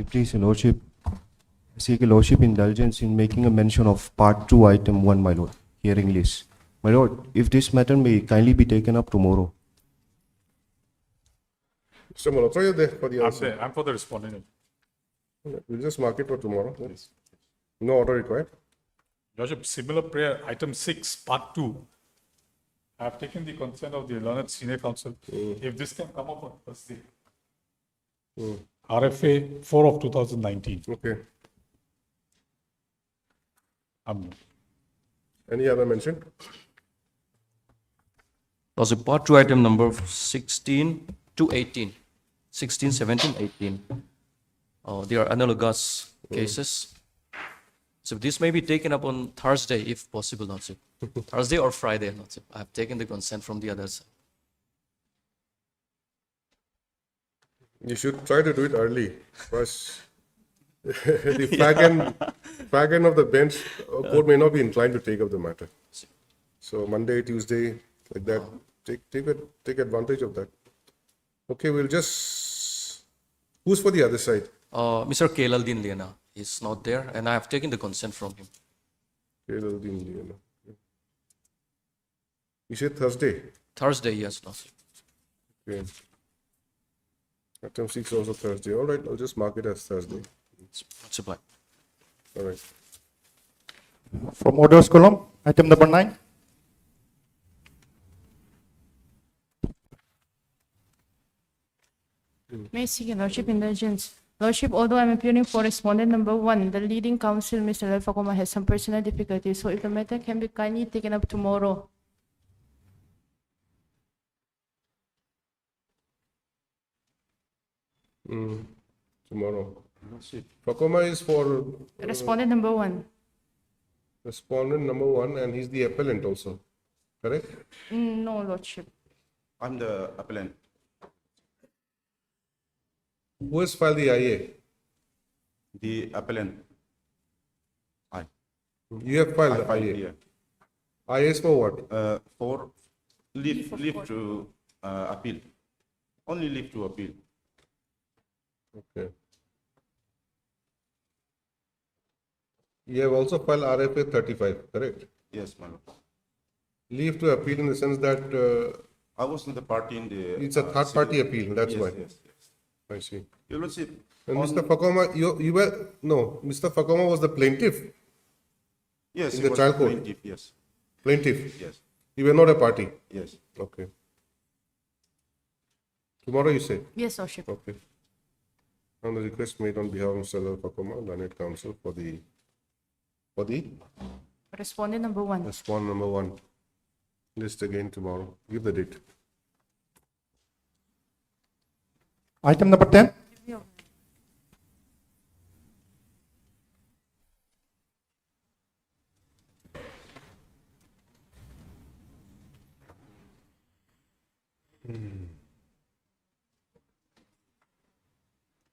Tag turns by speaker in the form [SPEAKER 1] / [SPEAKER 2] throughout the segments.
[SPEAKER 1] Please, Your Lordship, seek Your Lordship indulgence in making a mention of Part 2, Item 1, my Lord, hearing list. My Lord, if this matter may kindly be taken up tomorrow.
[SPEAKER 2] Mr. Malhotra, you're there for the
[SPEAKER 3] I'm
[SPEAKER 2] answer.
[SPEAKER 3] there. I'm for the respondent.
[SPEAKER 2] We'll just mark it for tomorrow. No order required.
[SPEAKER 3] Your Worship, similar prayer, item 6, part 2. I have taken the consent of the learned senior counsel. If this can come up on Thursday. RFA 4 of 2019.
[SPEAKER 2] Okay.
[SPEAKER 4] Any other mention?
[SPEAKER 5] Was a part 2 item number 16 to 18. 16, 17, 18. They are analogous cases. So this may be taken up on Thursday if possible, not so. Thursday or Friday, not so. I have taken the consent from the other side.
[SPEAKER 4] You should try to do it early, because the fag end of the bench court may not be inclined to take up the matter. So Monday, Tuesday, like that, take advantage of that. Okay, we'll just. Who's for the other side?
[SPEAKER 5] Mr. Kelaldin Lena is not there, and I have taken the consent from him.
[SPEAKER 4] You said Thursday.
[SPEAKER 5] Thursday, yes, no, sir.
[SPEAKER 4] Okay. Item 6 also Thursday. All right, I'll just mark it as Thursday.
[SPEAKER 5] Supply.
[SPEAKER 4] All right.
[SPEAKER 6] From orders column, item number 9.
[SPEAKER 7] May I seek Your Lordship indulgence? Lordship, although I'm appearing for respondent number 1, the leading counsel, Mr. Lelfakoma, has some personal difficulties, so if the matter can be kindly taken up tomorrow.
[SPEAKER 4] Tomorrow. Fakoma is for
[SPEAKER 7] Respondent number 1.
[SPEAKER 4] respondent number 1, and he's the appellant also. Correct?
[SPEAKER 7] No, Lordship.
[SPEAKER 8] I'm the appellant.
[SPEAKER 4] Who has filed the IA?
[SPEAKER 8] The appellant. I.
[SPEAKER 4] You have filed
[SPEAKER 8] I
[SPEAKER 4] the
[SPEAKER 8] filed
[SPEAKER 4] IA.
[SPEAKER 8] here.
[SPEAKER 4] IA is for what?
[SPEAKER 8] For leave to appeal. Only leave to appeal.
[SPEAKER 4] Okay. You have also filed RFA 35, correct?
[SPEAKER 8] Yes, my lord.
[SPEAKER 4] Leave to appeal in the sense that
[SPEAKER 8] I was in the party in the.
[SPEAKER 4] it's a third party appeal, that's
[SPEAKER 8] yes,
[SPEAKER 4] why.
[SPEAKER 8] Yes, yes.
[SPEAKER 4] I see.
[SPEAKER 8] You will see.
[SPEAKER 4] And Mr. Fakoma, you were, no, Mr. Fakoma was the plaintiff,
[SPEAKER 8] Yes,
[SPEAKER 4] in
[SPEAKER 8] he
[SPEAKER 4] the
[SPEAKER 8] was
[SPEAKER 4] trial court?
[SPEAKER 8] plaintiff, yes.
[SPEAKER 4] plaintiff.
[SPEAKER 8] Yes.
[SPEAKER 4] You were not a party.
[SPEAKER 8] Yes.
[SPEAKER 4] Okay. Tomorrow you say?
[SPEAKER 7] Yes, Lordship.
[SPEAKER 4] Okay. On the request made on behalf of Mr. Fakoma, learned counsel for the
[SPEAKER 7] Respondent number 1.
[SPEAKER 4] respond number 1. List again tomorrow. Give the date.
[SPEAKER 6] Item number 10.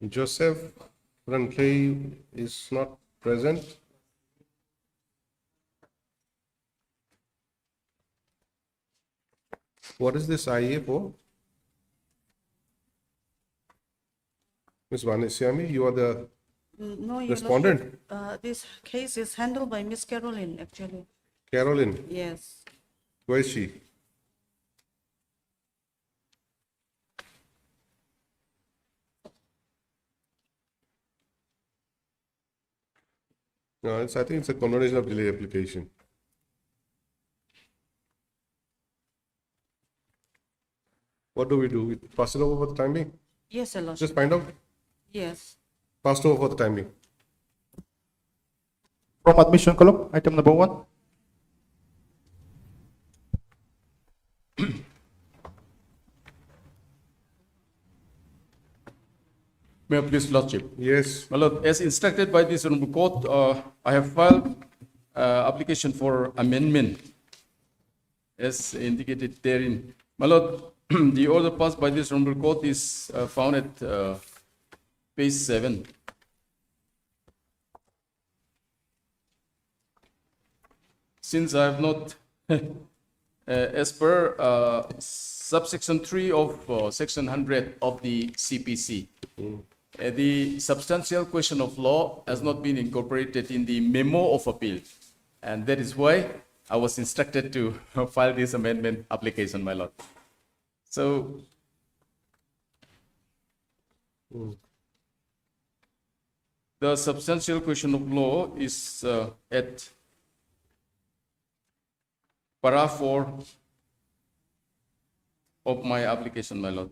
[SPEAKER 4] Joseph Franklin is not present. What is this IA for? Ms. Vanisyami, you are the
[SPEAKER 9] No, Your
[SPEAKER 4] respondent?
[SPEAKER 9] Lordship, this case is handled by Miss Caroline, actually.
[SPEAKER 4] Caroline.
[SPEAKER 9] Yes.
[SPEAKER 4] Where is she? No, I think it's a condonation of delay application. What do? We pass it over for the time being?
[SPEAKER 9] Yes, Your Lordship.
[SPEAKER 4] Just find out.
[SPEAKER 9] Yes.
[SPEAKER 4] Passed over for the time being.
[SPEAKER 6] From admission column, item number 1.
[SPEAKER 10] May I please, Lordship?
[SPEAKER 4] Yes.
[SPEAKER 10] My Lord, as instructed by this honorable court, I have filed application for amendment as indicated therein. My Lord, the order passed by this honorable court is found at page 7. Since I have not, as per subsection 3 of section 100 of the CPC, the substantial question of law has not been incorporated in the memo of appeal. And that is why I was instructed to file this amendment application, my lord. So, the substantial question of law is at para 4 of my application, my lord.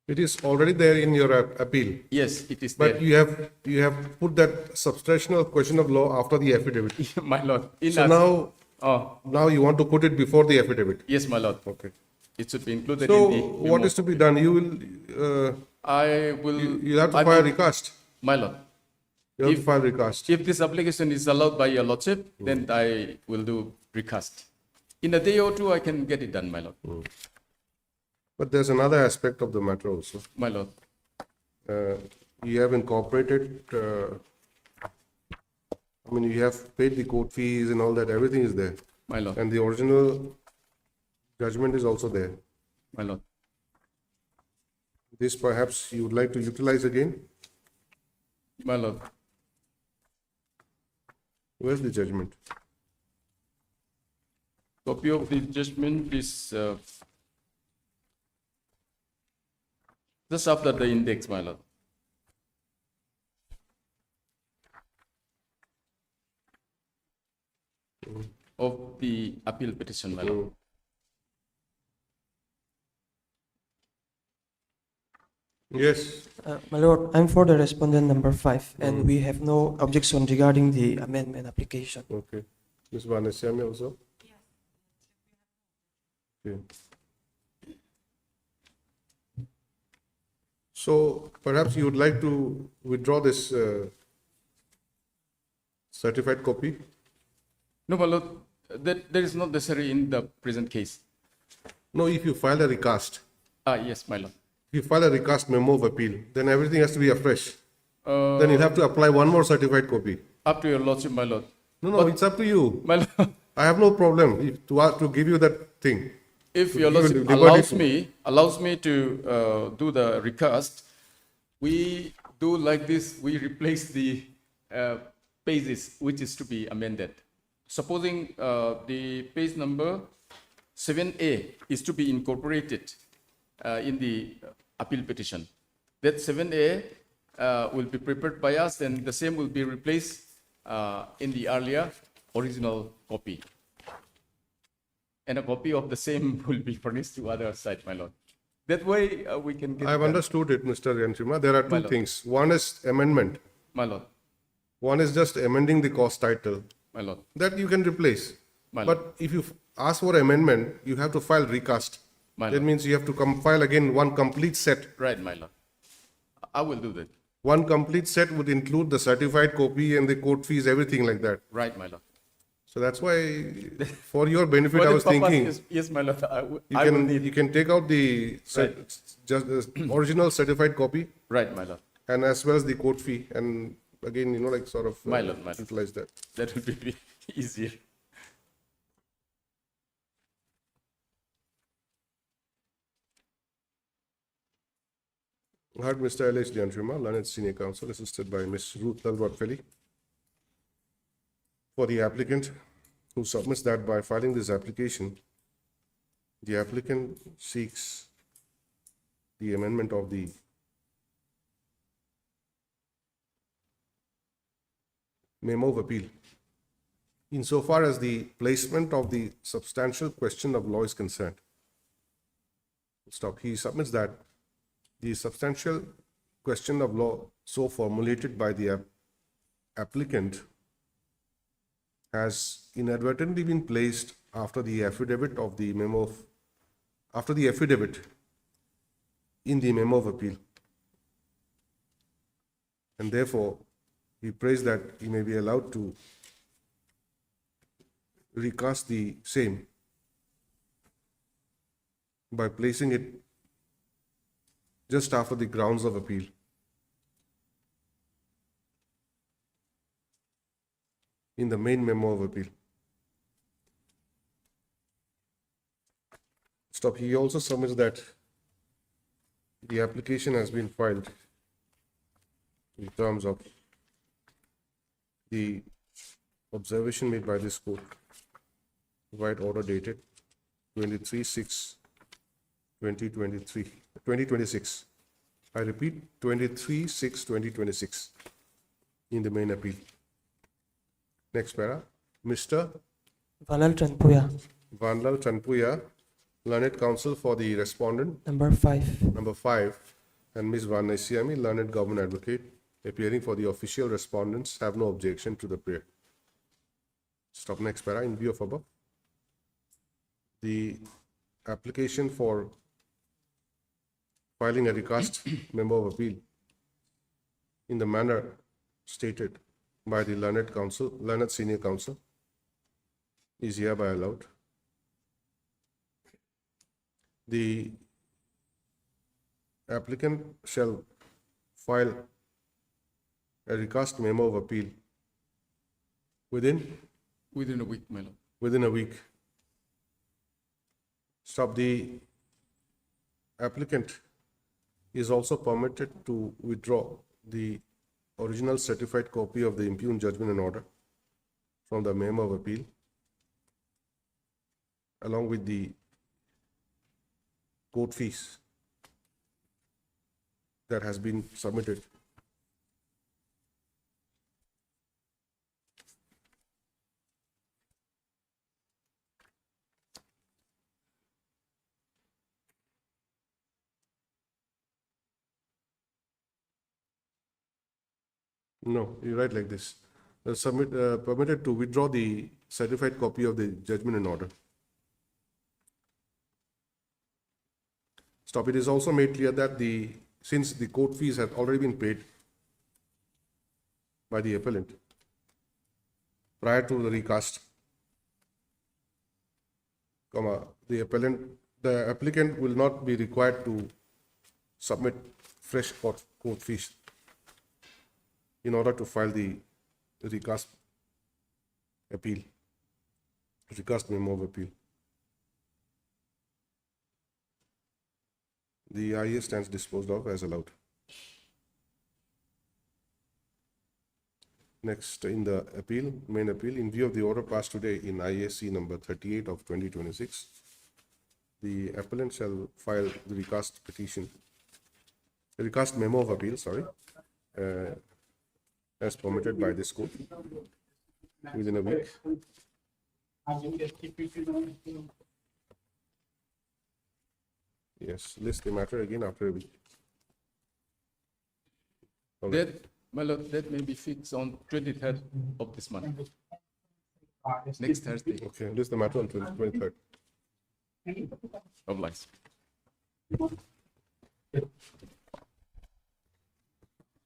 [SPEAKER 4] It is already there in your appeal,
[SPEAKER 10] Yes, it is
[SPEAKER 4] but
[SPEAKER 10] there.
[SPEAKER 4] you have put that substantial question of law after the affidavit.
[SPEAKER 10] My lord. In
[SPEAKER 4] So
[SPEAKER 10] as-
[SPEAKER 4] now,
[SPEAKER 10] Oh,
[SPEAKER 4] now you want to put it before the affidavit.
[SPEAKER 10] yes, my lord.
[SPEAKER 4] Okay.
[SPEAKER 10] It should be included
[SPEAKER 4] So
[SPEAKER 10] in the
[SPEAKER 4] what
[SPEAKER 10] memo.
[SPEAKER 4] is to be done? You will,
[SPEAKER 10] I will.
[SPEAKER 4] you have to
[SPEAKER 10] I
[SPEAKER 4] file
[SPEAKER 10] mean,
[SPEAKER 4] recast.
[SPEAKER 10] My lord.
[SPEAKER 4] You have to
[SPEAKER 10] If-
[SPEAKER 4] file recast.
[SPEAKER 10] If this application is allowed by your lordship, then I will do recast. In a day or two, I can get it done, my lord.
[SPEAKER 4] But there's another aspect of the matter also.
[SPEAKER 10] My lord.
[SPEAKER 4] You have incorporated, I mean, you have paid the court fees and all that, everything is there.
[SPEAKER 10] My lord.
[SPEAKER 4] And the original judgment is also there.
[SPEAKER 10] My lord.
[SPEAKER 4] This perhaps you would like to utilize again?
[SPEAKER 10] My lord.
[SPEAKER 4] Where's the judgment?
[SPEAKER 10] Copy of the judgment is just after the index, my lord. Of the appeal petition, my lord.
[SPEAKER 4] Yes,
[SPEAKER 11] My lord, I'm for the respondent number 5, and we have no objection regarding the amendment application.
[SPEAKER 4] okay. Ms. Vanessiami also? Okay. So perhaps you would like to withdraw this certified copy?
[SPEAKER 10] No, my lord, that is not necessary in the present case.
[SPEAKER 4] No, if you file a recast,
[SPEAKER 10] Yes, my lord.
[SPEAKER 4] if you file a recast memo of appeal, then everything has to be afresh.
[SPEAKER 10] Uh,
[SPEAKER 4] Then you'll have to apply one more certified copy.
[SPEAKER 10] Up to your lordship, my lord.
[SPEAKER 4] No, it's up to you.
[SPEAKER 10] My lord,
[SPEAKER 4] I have no problem to give you that thing.
[SPEAKER 10] if your
[SPEAKER 4] You will
[SPEAKER 10] lordship
[SPEAKER 4] liberty
[SPEAKER 10] allows me to do the recast, we do like this, we replace the pages which is to be amended. Supposing the page number 7A is to be incorporated in the appeal petition. That 7A will be prepared by us and the same will be replaced in the earlier original copy. And a copy of the same will be furnished to other side, my lord. That way we can get.
[SPEAKER 4] I've
[SPEAKER 10] the-
[SPEAKER 4] understood it, Mr. Yantrima. There are two
[SPEAKER 10] lord.
[SPEAKER 4] things. One is amendment.
[SPEAKER 10] My lord,
[SPEAKER 4] One is just amending the cost title.
[SPEAKER 10] my lord,
[SPEAKER 4] That you can replace.
[SPEAKER 10] My lord.
[SPEAKER 4] But if you ask for amendment, you have to file recast.
[SPEAKER 10] My
[SPEAKER 4] That
[SPEAKER 10] lord.
[SPEAKER 4] means you have to file again one complete set.
[SPEAKER 10] Right, my lord. I will do that.
[SPEAKER 4] One complete set would include the certified copy and the court fees, everything like that.
[SPEAKER 10] Right, my lord.
[SPEAKER 4] So that's why, for your benefit,
[SPEAKER 10] For
[SPEAKER 4] I
[SPEAKER 10] the
[SPEAKER 4] was
[SPEAKER 10] purpose
[SPEAKER 4] thinking,
[SPEAKER 10] is- Yes, my lord, I
[SPEAKER 4] you
[SPEAKER 10] will
[SPEAKER 4] can,
[SPEAKER 10] need.
[SPEAKER 4] you can take out the just the original certified copy
[SPEAKER 10] Right, my lord.
[SPEAKER 4] and as well as the court fee, and again, like sort of
[SPEAKER 10] My lord, my lord.
[SPEAKER 4] utilize that.
[SPEAKER 10] That will be easier.
[SPEAKER 4] I heard Mr. L.H. Yantrima, learned senior counsel, assisted by Ms. Ruth Talwat-Feli, for the applicant who submits that by filing this application, the applicant seeks the amendment of the memo of appeal insofar as the placement of the substantial question of law is concerned. Stop. He submits that the substantial question of law so formulated by the applicant has inadvertently been placed after the affidavit of the memo of, after the affidavit in the memo of appeal. And therefore, he prays that he may be allowed to recast the same by placing it just after the grounds of appeal. In the main memo of appeal. Stop. He also submits that The application has been filed in terms of the observation made by this court, provide order dated 23/6/2026. I repeat, 23/6/2026 in the main appeal. Next para, Mr.
[SPEAKER 11] Vanal Chanpuya,
[SPEAKER 4] Vanlal Chanpuya, learned counsel for the respondent,
[SPEAKER 11] number 5.
[SPEAKER 4] number 5, and Ms. Vanesiami, learned government advocate, appearing for the official respondents, have no objection to the prayer. Stop next para. In view of above, the application for filing a recast member of appeal in the manner stated by the learned senior counsel is hereby allowed. The applicant shall file a recast memo of appeal within
[SPEAKER 10] Within a week, my lord.
[SPEAKER 4] within a week. Stop. The applicant is also permitted to withdraw the original certified copy of the impugned judgment and order from the memo of appeal, along with the court fees that has been submitted. No, you write like this. Permitted to withdraw the certified copy of the judgment and order. Stop. It is also made clear that since the court fees have already been paid by the appellant prior to the recast, the applicant will not be required to submit fresh court fees in order to file the recast appeal, recast memo of appeal. The IA stands disposed of as allowed. Next, in the appeal, main appeal, in view of the order passed today in IAC number 38 of 2026, the appellant shall file the recast petition, the recast memo of appeal, as permitted by this court within a week. Yes, list the matter again after a week. Okay.
[SPEAKER 10] That, my lord, that may be fixed on 23rd of this month. Next Thursday.
[SPEAKER 4] Okay, list the matter on 23rd.
[SPEAKER 10] Obliged.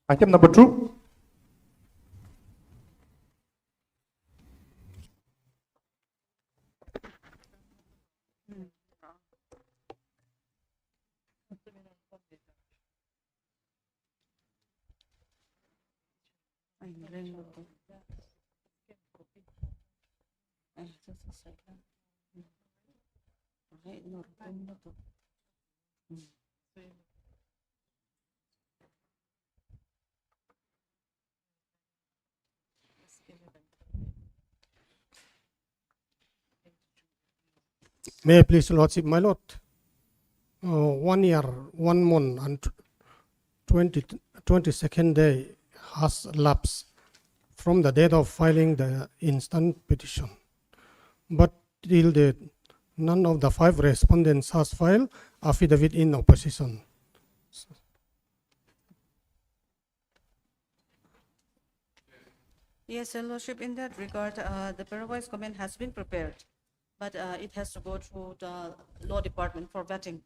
[SPEAKER 6] Item number 2. May I please, Lordship, my Lord? 1 year, 1 month, and 22nd day has lapsed from the date of filing the instant petition. But till date, none of the 5 respondents has filed affidavit in opposition.
[SPEAKER 9] Yes, Your Lordship, in that regard, the Paraguay's comment has been prepared, but it has to go through the law department for vetting.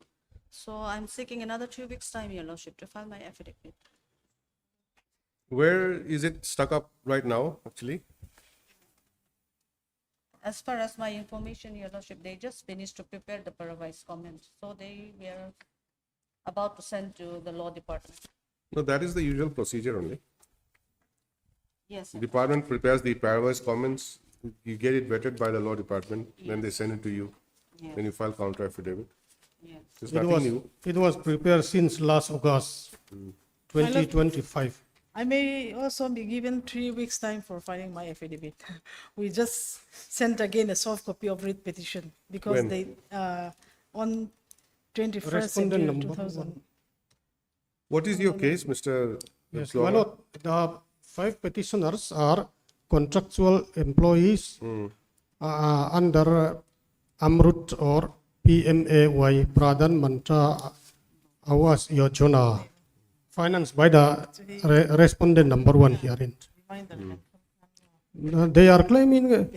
[SPEAKER 9] So I'm seeking another 2 weeks' time, Your Lordship, to file my affidavit.
[SPEAKER 4] Where is it stuck up right now, actually?
[SPEAKER 9] As far as my information, Your Lordship, they just finished to prepare the Paraguay's comment. So they were about to send to the law department.
[SPEAKER 4] No, that is the usual procedure only.
[SPEAKER 9] Yes,
[SPEAKER 4] The department prepares the Paraguay's comments, you get it vetted by the law department, then they send it to you,
[SPEAKER 9] yes.
[SPEAKER 4] then you file counter affidavit. There's
[SPEAKER 6] It
[SPEAKER 4] nothing
[SPEAKER 6] was,
[SPEAKER 4] new.
[SPEAKER 6] it was prepared since last August 2025.
[SPEAKER 12] I may also be given 3 weeks' time for filing my affidavit. We just sent again a soft copy of writ petition because
[SPEAKER 4] When?
[SPEAKER 12] they, on 21st
[SPEAKER 6] Respondent
[SPEAKER 12] April
[SPEAKER 6] number
[SPEAKER 12] 2000.
[SPEAKER 6] one.
[SPEAKER 4] What is your case, Mr.
[SPEAKER 6] Yes,
[SPEAKER 4] Mtluanga?
[SPEAKER 6] my lord, the 5 petitioners are contractual employees under Amrut or PMAY, Pradhan Mantra Awas Yojana, financed by the respondent number one herein. They are claiming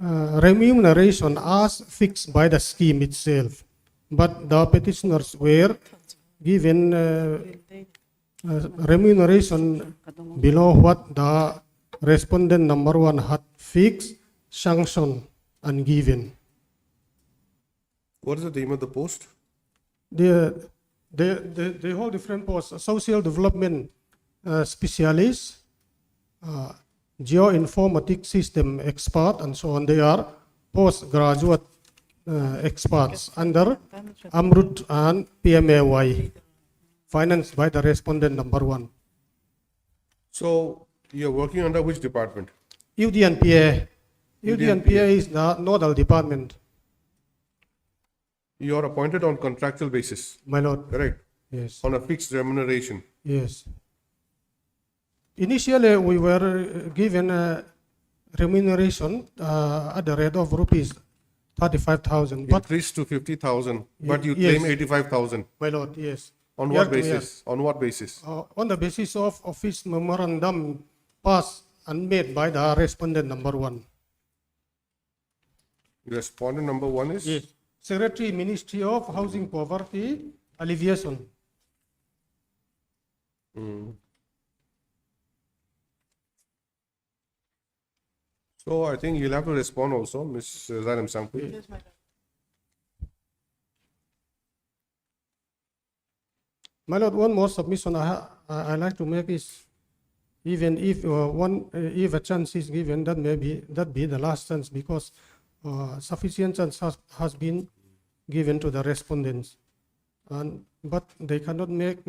[SPEAKER 6] remuneration as fixed by the scheme itself, but the petitioners were given remuneration below what the respondent number one had fixed, sanctioned, and given.
[SPEAKER 4] What is the name of the post?
[SPEAKER 6] They hold different posts: social development specialist, geoinformatics system expert, and so on. They are postgraduate experts under Amrut and PMAY, financed by the respondent number one.
[SPEAKER 4] So you're working under which department?
[SPEAKER 6] UDNPA. UDNPA is the nodal department,
[SPEAKER 4] You are appointed on contractual basis,
[SPEAKER 6] my lord.
[SPEAKER 4] correct?
[SPEAKER 6] Yes.
[SPEAKER 4] On a fixed remuneration.
[SPEAKER 6] Yes. Initially, we were given a remuneration at the rate of rupees 35,000. But,
[SPEAKER 4] Increased to 50,000, but you
[SPEAKER 6] Yes.
[SPEAKER 4] claim 85,000.
[SPEAKER 6] my lord, yes.
[SPEAKER 4] On
[SPEAKER 6] Year
[SPEAKER 4] what
[SPEAKER 6] to year.
[SPEAKER 4] basis? On what basis?
[SPEAKER 6] On the basis of office memorandum passed and made by the respondent number one.
[SPEAKER 4] Respondent number one is?
[SPEAKER 6] Yes. Secretary, Ministry of Housing Poverty Alleviation.
[SPEAKER 4] So I think you'll have to respond also, Ms. Zainam Sangpui.
[SPEAKER 12] Yes, my lord.
[SPEAKER 6] My lord, one more submission I like to make is, even if if a chance is given, that be the last chance, because sufficient chance has been given to the respondents, but they cannot make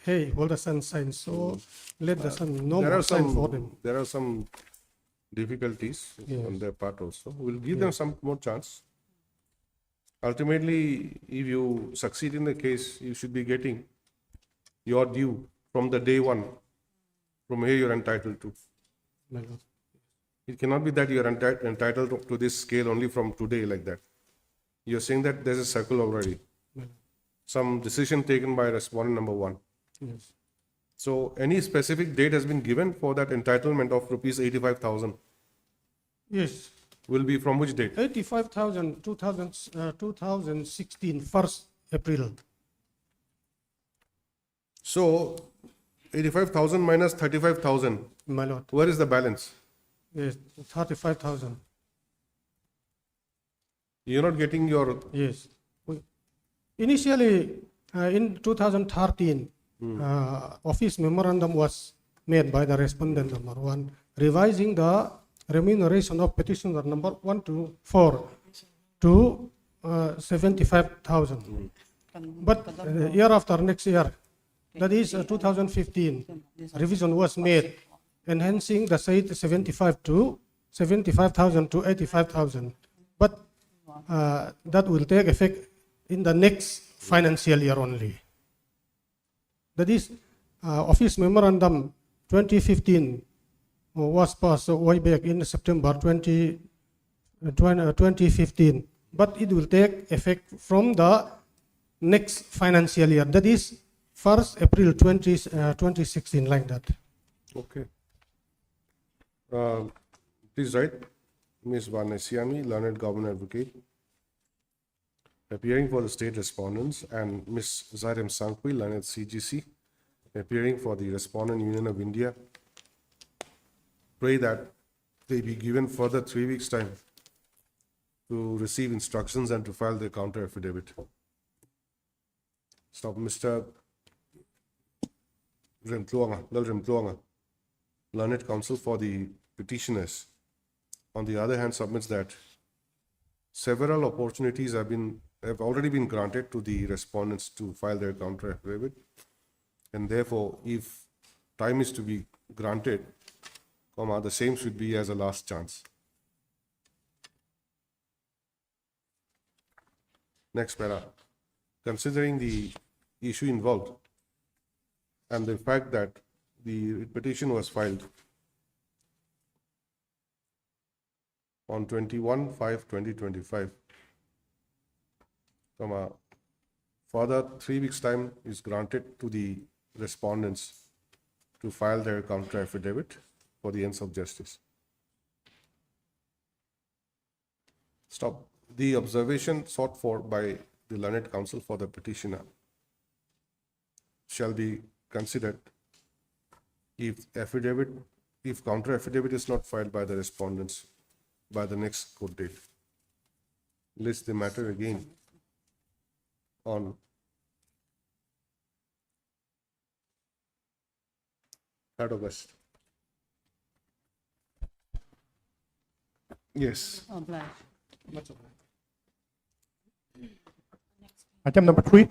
[SPEAKER 6] hey, hold the sun shine. So let the sun no
[SPEAKER 4] There
[SPEAKER 6] more
[SPEAKER 4] are
[SPEAKER 6] shine for them.
[SPEAKER 4] there are some difficulties
[SPEAKER 6] Yes.
[SPEAKER 4] on their part also. We'll give them some more chance. Ultimately, if you succeed in the case, you should be getting your due from the day one, from where you're entitled to.
[SPEAKER 6] My lord.
[SPEAKER 4] It cannot be that you're entitled to this scale only from today like that. You're saying that there's a circle already. Some decision taken by respondent number one.
[SPEAKER 6] Yes.
[SPEAKER 4] So any specific date has been given for that entitlement of rupees 85,000
[SPEAKER 6] Yes.
[SPEAKER 4] will be from which date?
[SPEAKER 6] 85,000, 2016, 1st April.
[SPEAKER 4] So 85,000 minus 35,000,
[SPEAKER 6] My lord.
[SPEAKER 4] where is the balance?
[SPEAKER 6] Yes, 35,000.
[SPEAKER 4] You're not getting your,
[SPEAKER 6] Yes. Initially, in 2013, office memorandum was made by the respondent number one, revising the remuneration of petitioner number 1 to 4 to 75,000. But year after next year, that is 2015, revision was made, enhancing the said 75,000 to 85,000. But that will take effect in the next financial year only. That is, office memorandum 2015 was passed way back in September 2015, but it will take effect from the next financial year. That is 1st April 2016, like that.
[SPEAKER 4] okay. Please write, Ms. Vanesiami, learned government advocate, appearing for the state respondents, and Ms. Zairem Sangpui, learned CGC, appearing for the Respondent Union of India. Pray that they be given further 3 weeks' time to receive instructions and to file their counter affidavit. Stop, Mr. Remtluanga, learned counsel for the petitioners, on the other hand, submits that several opportunities have been have already been granted to the respondents to file their counter affidavit. And therefore, if time is to be granted, the same should be as a last chance. Next para. Considering the issue involved and the fact that the petition was filed on 21/5/2025, further 3 weeks time is granted to the respondents to file their counter affidavit for the ends of justice. Stop. The observation sought for by the learned counsel for the petitioner shall be considered if counter affidavit is not filed by the respondents by the next court date. List the matter again on August. Yes.
[SPEAKER 9] Obliged.
[SPEAKER 13] Item number 3.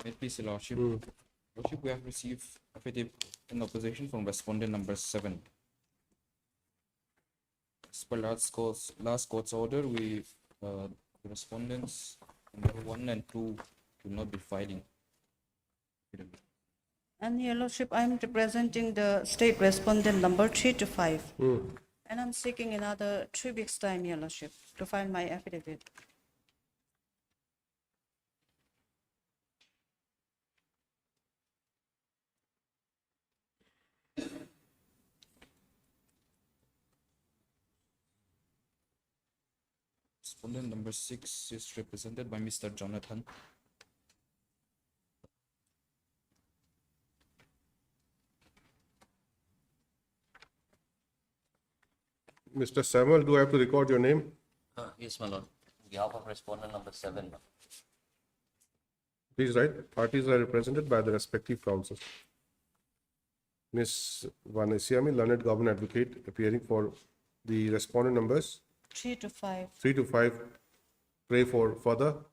[SPEAKER 14] May it please, Your Lordship. Lordship, we have received affidavit in opposition from respondent number 7. As per last court's order, the respondents number 1 and 2 will not be filing.
[SPEAKER 9] And Your Lordship, I'm representing the state respondent number 3 to 5. And I'm seeking another 3 weeks' time, Your Lordship, to file my affidavit.
[SPEAKER 14] Respondent number 6 is represented by Mr. Jonathan.
[SPEAKER 4] Mr. Samuel, do I have to record your name?
[SPEAKER 15] Yes, my lord. On behalf of respondent number 7.
[SPEAKER 4] Please write. Parties are represented by the respective counsels. Ms. Vanessiami, learned government advocate, appearing for the respondent numbers
[SPEAKER 9] 3 to 5.
[SPEAKER 4] 3 to 5. Pray for further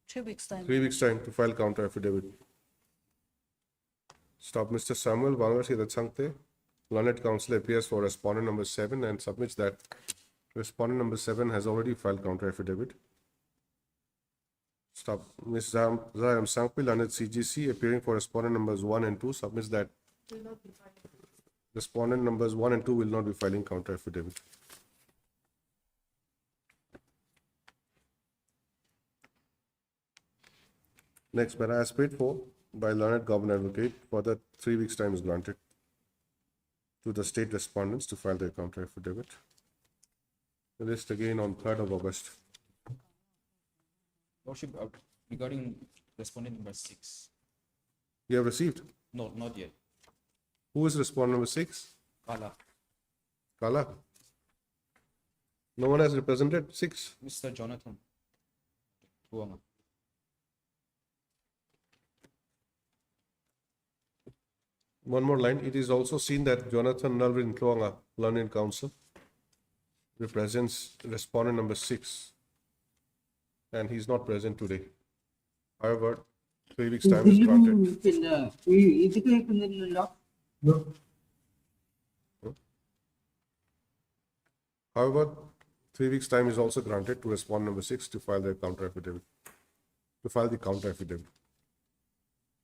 [SPEAKER 9] 3 weeks' time.
[SPEAKER 4] 3 weeks time to file counter affidavit. Stop. Mr. Samuel Bangarsi Ratsangte, learned counsel, appears for respondent number 7 and submits that respondent number 7 has already filed counter affidavit. Stop. Ms. Zayam Sangpi, learned CGC, appearing for respondent numbers 1 and 2, submits that respondent numbers 1 and 2 will not be filing counter affidavit. Next, para as paid for by learned government advocate, further 3 weeks time is granted to the state respondents to file their counter affidavit. The list again on 3rd of August.
[SPEAKER 14] Lordship, regarding respondent number 6.
[SPEAKER 4] You have received?
[SPEAKER 14] No, not yet.
[SPEAKER 4] Who is respondent number 6?
[SPEAKER 14] Kala.
[SPEAKER 4] Kala? No one has represented 6.
[SPEAKER 14] Mr. Jonathan. Tuanga.
[SPEAKER 4] One more line. It is also seen that Jonathan Nalvin Tloanga, learned counsel, represents respondent number 6. And he's not present today. However, 3 weeks time is granted. However, 3 weeks time is also granted to respondent number 6 to file their counter affidavit. To file the counter affidavit.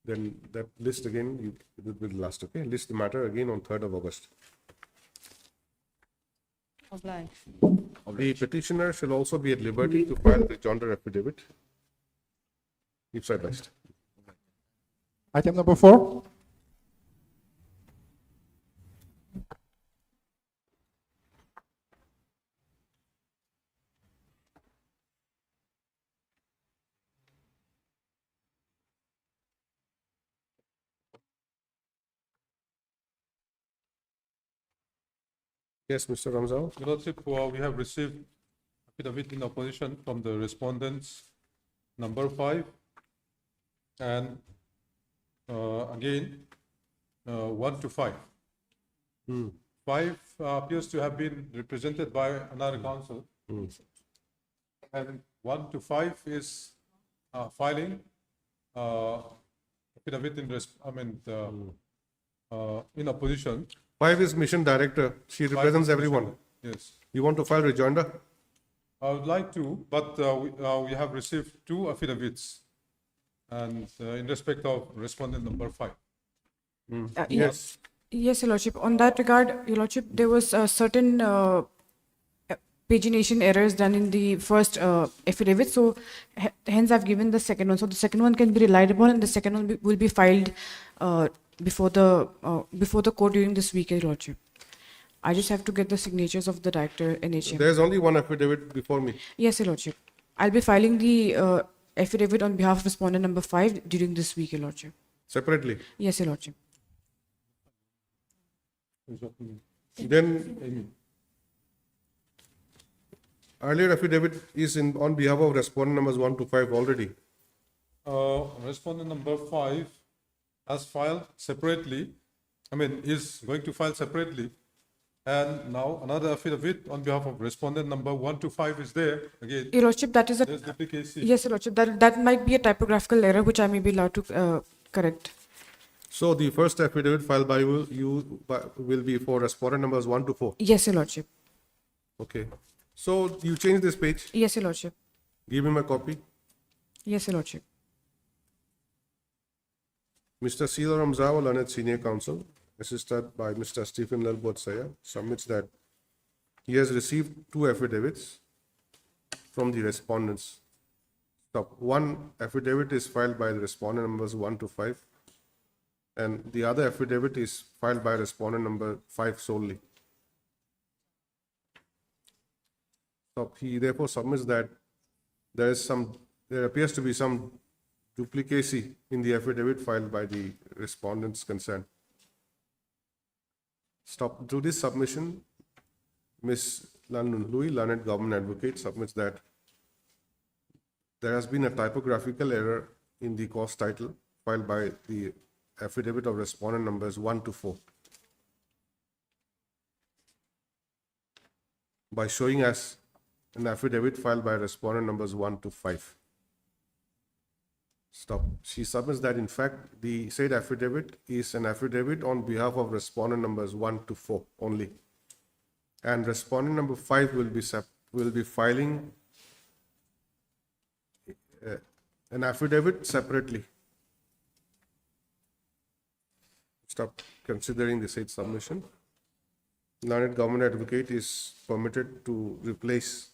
[SPEAKER 4] Then that list again, it will be the last, okay? List the matter again on 3rd of August.
[SPEAKER 9] Obliged.
[SPEAKER 4] The petitioner shall also be at liberty to file the counter affidavit if so advised.
[SPEAKER 13] Item number 4.
[SPEAKER 4] Yes, Mr. Ramzal.
[SPEAKER 3] Your Lordship, we have received affidavit in opposition from the respondents number 5 and again 1 to 5. 5 appears to have been represented by another counsel. And 1 to 5 is filing affidavit in opposition.
[SPEAKER 4] 5 is mission director. She represents everyone.
[SPEAKER 3] Yes.
[SPEAKER 4] You want to file rejoinder?
[SPEAKER 3] I would like to, but we have received 2 affidavits and in respect of respondent number 5.
[SPEAKER 4] Yes.
[SPEAKER 16] Yes, Your Lordship. On that regard, Your Lordship, there was certain pagination errors done in the first affidavit. So hence I've given the second one. So the second one can be relied upon, and the second one will be filed before the court during this week, Your Lordship. I just have to get the signatures of the director NHM.
[SPEAKER 4] There's only one affidavit before me.
[SPEAKER 16] Yes, Your Lordship. I'll be filing the affidavit on behalf of respondent number 5 during this week, Your Lordship.
[SPEAKER 4] Separately.
[SPEAKER 16] Yes, Your Lordship.
[SPEAKER 4] Then earlier affidavit is on behalf of respondent numbers 1 to 5 already.
[SPEAKER 3] Respondent number 5 has filed separately, is going to file separately. And now another affidavit on behalf of respondent number 1 to 5 is there again.
[SPEAKER 16] Your Lordship, that is
[SPEAKER 3] There's duplicacy.
[SPEAKER 16] Yes, Your Lordship. That might be a typographical error which I may be allowed to correct.
[SPEAKER 4] So the first affidavit filed by you will be for respondent numbers 1 to 4.
[SPEAKER 16] Yes, Your Lordship.
[SPEAKER 4] Okay. So you change this page.
[SPEAKER 16] Yes, Your Lordship.
[SPEAKER 4] Give him a copy.
[SPEAKER 16] Yes, Your Lordship.
[SPEAKER 4] Mr. Sila Ramzawa, learned senior counsel, assisted by Mr. Stephen Lalbotsaya, submits that he has received 2 affidavits from the respondents. One affidavit is filed by the respondent numbers 1 to 5, and the other affidavit is filed by respondent number 5 solely. So he therefore submits that there appears to be some duplicacy in the affidavit filed by the respondents concerned. Through this submission, Ms. Lan Louis, learned government advocate, submits that there has been a typographical error in the cause title filed by the affidavit of respondent numbers 1 to 4 by showing as an affidavit filed by respondent numbers 1 to 5. She submits that in fact the said affidavit is an affidavit on behalf of respondent numbers 1 to 4 only, and respondent number 5 will be filing an affidavit separately. Considering the said submission, learned government advocate is permitted to replace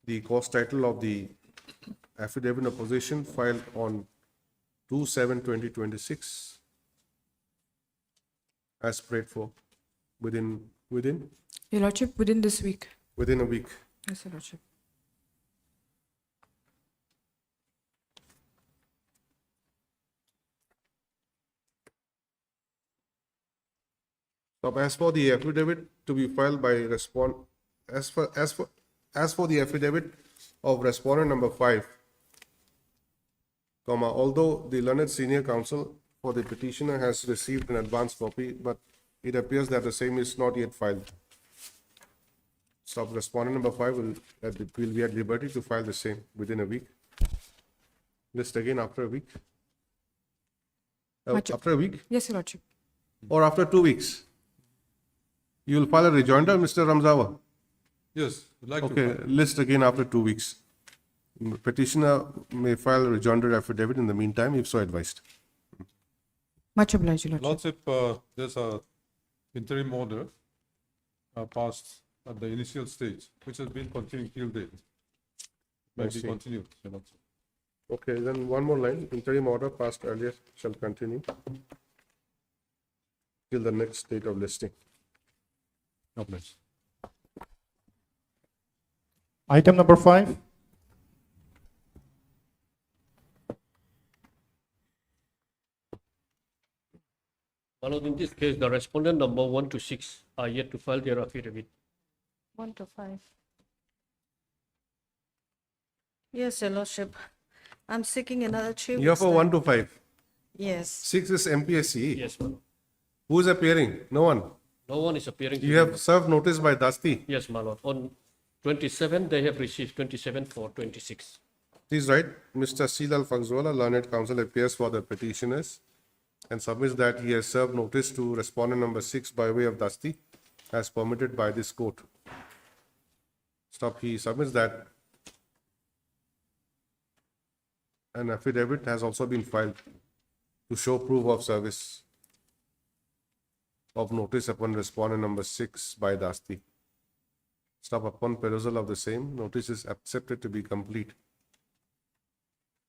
[SPEAKER 4] the cause title of the affidavit of opposition filed on 2/7/2026 as prayed for within
[SPEAKER 16] Your Lordship, within this week.
[SPEAKER 4] a week.
[SPEAKER 16] Yes, Your Lordship.
[SPEAKER 4] So as for the affidavit to be filed by as for the affidavit of respondent number 5, although the learned senior counsel for the petitioner has received an advance copy, but it appears that the same is not yet filed. Respondent number 5 will be at liberty to file the same within a week. List again after a week. After a week?
[SPEAKER 16] Yes, Your Lordship.
[SPEAKER 4] Or after 2 weeks? You will file a rejoinder, Mr. Ramzawa?
[SPEAKER 3] Yes, would like to.
[SPEAKER 4] Okay, list again after 2 weeks. Petitioner may file a rejoinder affidavit in the meantime, if so advised.
[SPEAKER 16] Much obliged, Your Lordship.
[SPEAKER 3] Lordship, there's a interim order passed at the initial stage, which has been continuing till date.
[SPEAKER 4] I
[SPEAKER 3] Might be
[SPEAKER 4] see.
[SPEAKER 3] continued, Your Lordship.
[SPEAKER 4] Okay, then one more line. Interim order passed earlier shall continue till the next date of listing.
[SPEAKER 3] Obliged.
[SPEAKER 13] Item number 5.
[SPEAKER 17] My lord, in this case, the respondent number 1 to 6 are yet to file their affidavit.
[SPEAKER 7] 1 to 5.
[SPEAKER 9] Yes, Your Lordship. I'm seeking another 3
[SPEAKER 4] You have
[SPEAKER 9] weeks.
[SPEAKER 4] for 1 to 5.
[SPEAKER 9] Yes.
[SPEAKER 4] 6 is MPSC.
[SPEAKER 17] Yes, my lord.
[SPEAKER 4] Who is appearing? No one.
[SPEAKER 17] No one is appearing.
[SPEAKER 4] You have served notice by Dasti.
[SPEAKER 17] Yes, my lord. On 27, they have received 27 for 26.
[SPEAKER 4] Please write, Mr. Silal Fagzola, learned counsel, appears for the petitioners and submits that he has served notice to respondent number 6 by way of Dasti as permitted by this court. Stop. He submits that an affidavit has also been filed to show proof of service of notice upon respondent number 6 by Dasti. Stop. Upon perusal of the same, notice is accepted to be complete.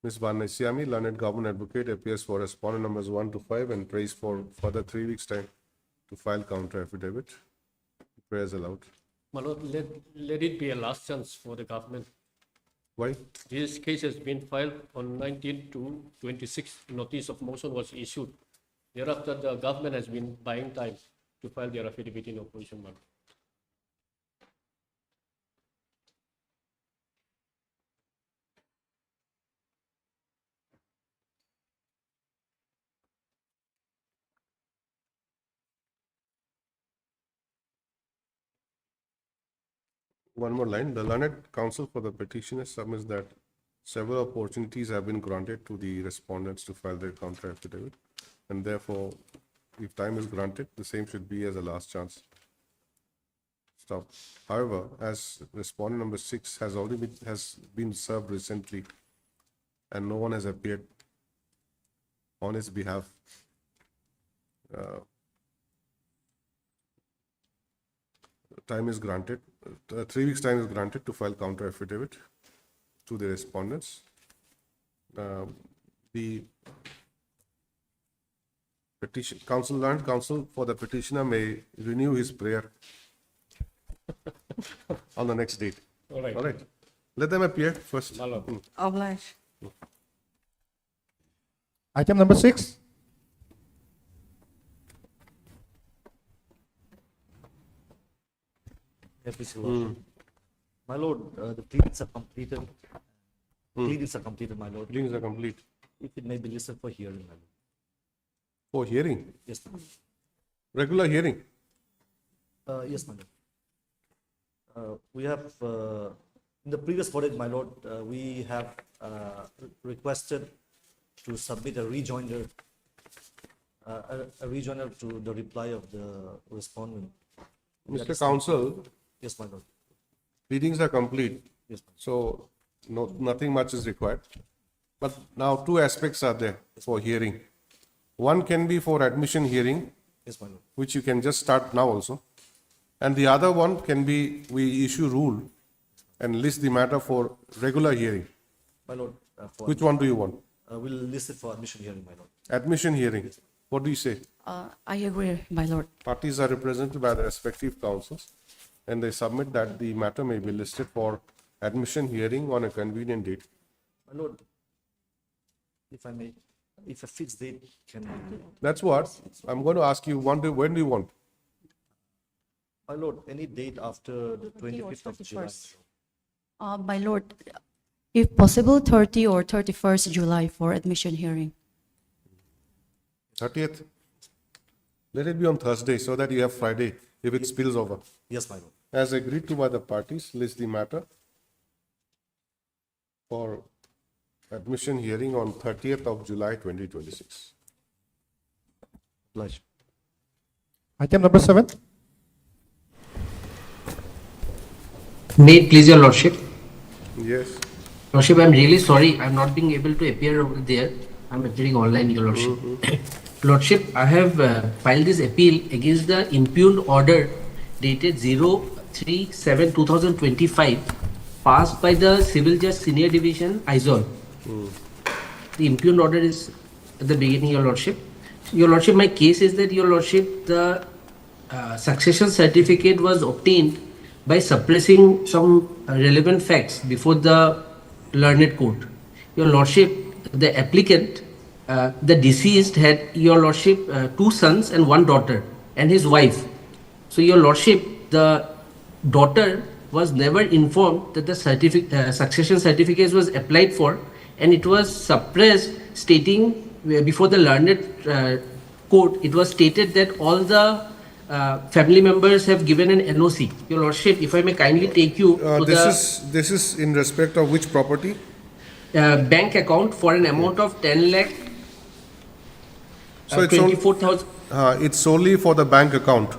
[SPEAKER 4] Ms. Vanesiami, learned government advocate, appears for respondent numbers 1 to 5 and prays for further 3 weeks' time to file counter affidavit. Prayers allowed.
[SPEAKER 17] My lord, let it be a last chance for the government.
[SPEAKER 4] Why?
[SPEAKER 17] This case has been filed on 19 to 26. Notice of motion was issued. Thereafter, the government has been buying time to file their affidavit in opposition. My lord.
[SPEAKER 4] One more line. The learned counsel for the petitioner submits that several opportunities have been granted to the respondents to file their counter affidavit, and therefore, if time is granted, the same should be as a last chance. Stop. However, as respondent number 6 has already been served recently, and no one has appeared on his behalf, time is granted. 3 weeks time is granted to file counter affidavit to the respondents. The petition learned counsel for the petitioner may renew his prayer on the next date.
[SPEAKER 17] All right.
[SPEAKER 4] All right. Let them appear first.
[SPEAKER 17] My lord.
[SPEAKER 9] Obliged.
[SPEAKER 13] Item number 6.
[SPEAKER 18] My lord, the pleadings are completed. Pleadings are completed, my lord.
[SPEAKER 4] Pleadings are complete.
[SPEAKER 18] If it may be listened for hearing, my lord.
[SPEAKER 4] For hearing?
[SPEAKER 18] Yes, my
[SPEAKER 4] Regular hearing?
[SPEAKER 18] yes, my lord. We have, in the previous verdict, my lord, we have requested to submit a rejoinder to the reply of the respondent.
[SPEAKER 4] Mr. Counsel,
[SPEAKER 18] yes, my lord.
[SPEAKER 4] Pleadings are complete.
[SPEAKER 18] Yes,
[SPEAKER 4] so nothing much is required. But now 2 aspects are there for hearing. One can be for admission hearing,
[SPEAKER 18] yes, my lord,
[SPEAKER 4] which you can just start now also. And the other one can be we issue rule and list the matter for regular hearing.
[SPEAKER 18] my lord.
[SPEAKER 4] Which one do you want?
[SPEAKER 18] We'll list it for admission hearing, my lord.
[SPEAKER 4] Admission hearing. What do you say?
[SPEAKER 16] I agree, my lord.
[SPEAKER 4] Parties are represented by the respective counsels, and they submit that the matter may be listed for admission hearing on a convenient date.
[SPEAKER 18] My lord, if I may, if a fixed date can.
[SPEAKER 4] That's what I'm going to ask you. When do you want?
[SPEAKER 18] My lord, any date after the 25th of July.
[SPEAKER 19] My lord, if possible, 30 or 31st July for admission hearing.
[SPEAKER 4] 30th? Let it be on Thursday so that you have Friday if it spills over.
[SPEAKER 18] Yes, my lord.
[SPEAKER 4] As agreed to by the parties, list the matter for admission hearing on 30th of July 2026.
[SPEAKER 18] Pleasure.
[SPEAKER 13] Item number 7.
[SPEAKER 20] May it please your lordship.
[SPEAKER 4] Yes.
[SPEAKER 20] Lordship, I'm really sorry I'm not being able to appear over there. I'm appearing online, your lordship. Lordship, I have filed this appeal against the impugned order dated 037/2025 passed by the Civil Judge Senior Division, Aizawl. The impugned order is at the beginning, your lordship. Your lordship, my case is that, your lordship, the succession certificate was obtained by suppressing some relevant facts before the learned court. Your lordship, the applicant, the deceased had, your lordship, 2 sons and 1 daughter and his wife. So your lordship, the daughter was never informed that the succession certificate was applied for, and it was suppressed, stating before the learned court, it was stated that all the family members have given an NOC. Your Lordship, if I may kindly take you to
[SPEAKER 4] This is in respect of which property?
[SPEAKER 20] the bank account for an amount of 10 lakh
[SPEAKER 4] So it's only,
[SPEAKER 20] 24,000
[SPEAKER 4] it's solely for the bank account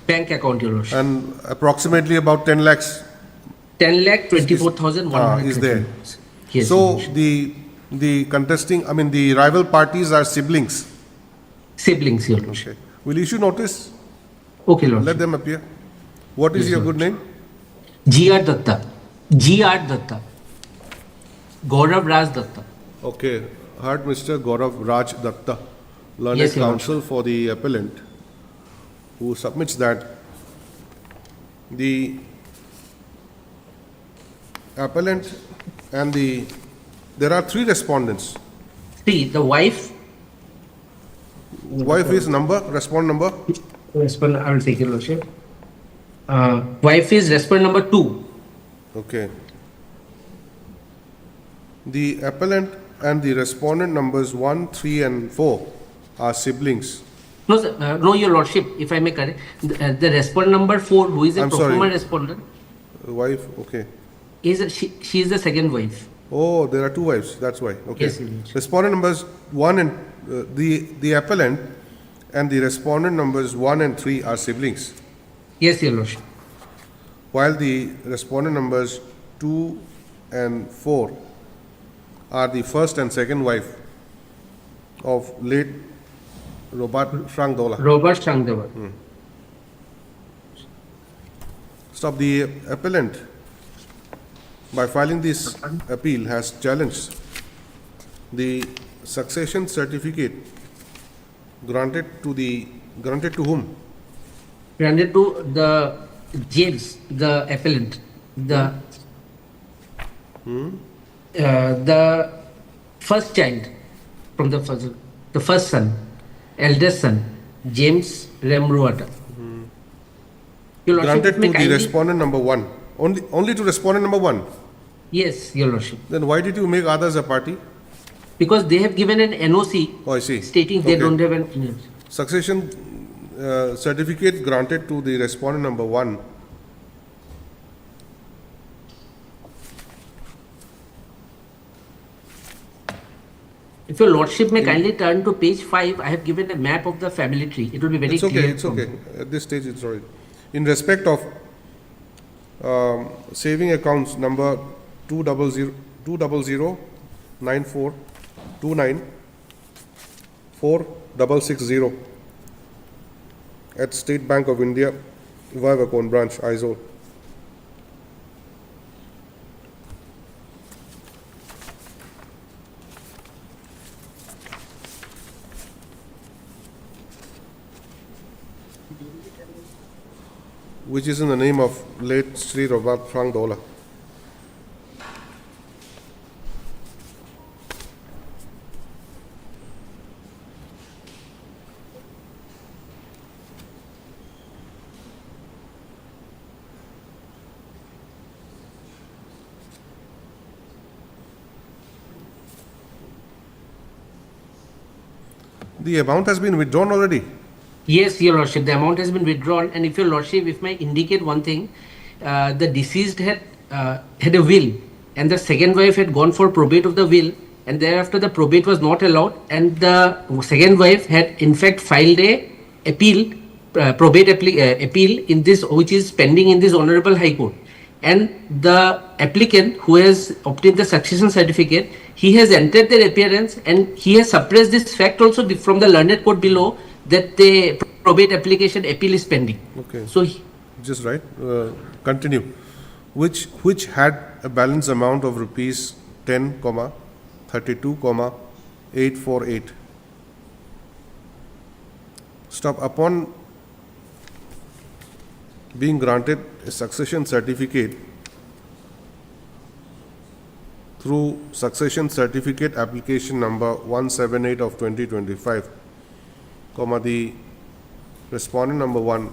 [SPEAKER 20] bank account, Your Lordship.
[SPEAKER 4] and approximately about 10 lakhs
[SPEAKER 20] 10 lakh 24,100
[SPEAKER 4] is there.
[SPEAKER 20] Yes,
[SPEAKER 4] So
[SPEAKER 20] Your Lordship.
[SPEAKER 4] the contesting, I mean the rival parties are siblings.
[SPEAKER 20] Siblings, Your Lordship.
[SPEAKER 4] Okay. Will issue notice?
[SPEAKER 20] Okay, Lordship.
[SPEAKER 4] Let them appear. What is
[SPEAKER 20] Yes,
[SPEAKER 4] your
[SPEAKER 20] Lord.
[SPEAKER 4] good name?
[SPEAKER 20] G.R. Datta. G.R. Datta. Gaurav Raj Datta.
[SPEAKER 4] Okay. Heard Mr. Gaurav Raj Datta, learned
[SPEAKER 20] Yes, Your
[SPEAKER 4] counsel for the appellant, who submits that the appellant and there are three respondents.
[SPEAKER 20] See, the wife.
[SPEAKER 4] Wife is number, respond number.
[SPEAKER 20] Respond, I will take it, Lordship. Wife is respond number 2.
[SPEAKER 4] Okay. The appellant and the respondent numbers 1, 3 and 4 are siblings.
[SPEAKER 20] No, sir, no, Your Lordship, if I may correct. The respond number 4, who is a
[SPEAKER 4] I'm
[SPEAKER 20] pro
[SPEAKER 4] sorry.
[SPEAKER 20] forma respondent,
[SPEAKER 4] Wife, okay.
[SPEAKER 20] she is the second wife.
[SPEAKER 4] Oh, there are two wives, that's why, okay.
[SPEAKER 20] Yes, Your Lordship.
[SPEAKER 4] Respondent numbers 1 and, the appellant and the respondent numbers 1 and 3 are siblings,
[SPEAKER 20] Yes, Your Lordship.
[SPEAKER 4] while the respondent numbers 2 and 4 are the first and second wife of late Robert Frank Dola.
[SPEAKER 20] Robert Shangdavar.
[SPEAKER 4] Stop. The appellant, by filing this appeal, has challenged the succession certificate granted to whom?
[SPEAKER 20] Granted to the James, the appellant, the first child from the first son, eldest son, James Remruata. Your Lordship,
[SPEAKER 4] Granted
[SPEAKER 20] may
[SPEAKER 4] to the
[SPEAKER 20] kindly-
[SPEAKER 4] respondent number 1. Only to respondent number 1.
[SPEAKER 20] Yes, Your Lordship.
[SPEAKER 4] Then why did you make others a party?
[SPEAKER 20] Because they have given an NOC
[SPEAKER 4] Oh, I see.
[SPEAKER 20] stating they
[SPEAKER 4] Okay.
[SPEAKER 20] don't have an.
[SPEAKER 4] Succession certificate granted to the respondent number 1.
[SPEAKER 20] If Your Lordship may kindly turn to page 5, I have given a map of the family tree. It will be very
[SPEAKER 4] It's
[SPEAKER 20] clear.
[SPEAKER 4] okay, it's okay. At this stage, it's all right. In respect of saving accounts number 20094294660 at State Bank of India, Vivacoon branch, Aizawl. Which is in the name of late Sri Robert Frank Dola. The amount has been withdrawn already.
[SPEAKER 20] Yes, Your Lordship, the amount has been withdrawn, and if Your Lordship, if may indicate one thing, the deceased had a will, and the second wife had gone for probate of the will, and thereafter the probate was not allowed, and the second wife had in fact filed a appeal, appeal in this, which is pending in this Honorable High Court. And the applicant who has obtained the succession certificate, he has entered their appearance and he has suppressed this fact also from the learned court below that the probate application appeal is pending.
[SPEAKER 4] Okay.
[SPEAKER 20] So
[SPEAKER 4] Just right. Continue. Which had a balance amount of rupees 10, 32, 848. Stop. Upon being granted a succession certificate through succession certificate application number 178 of 2025, the respondent number 1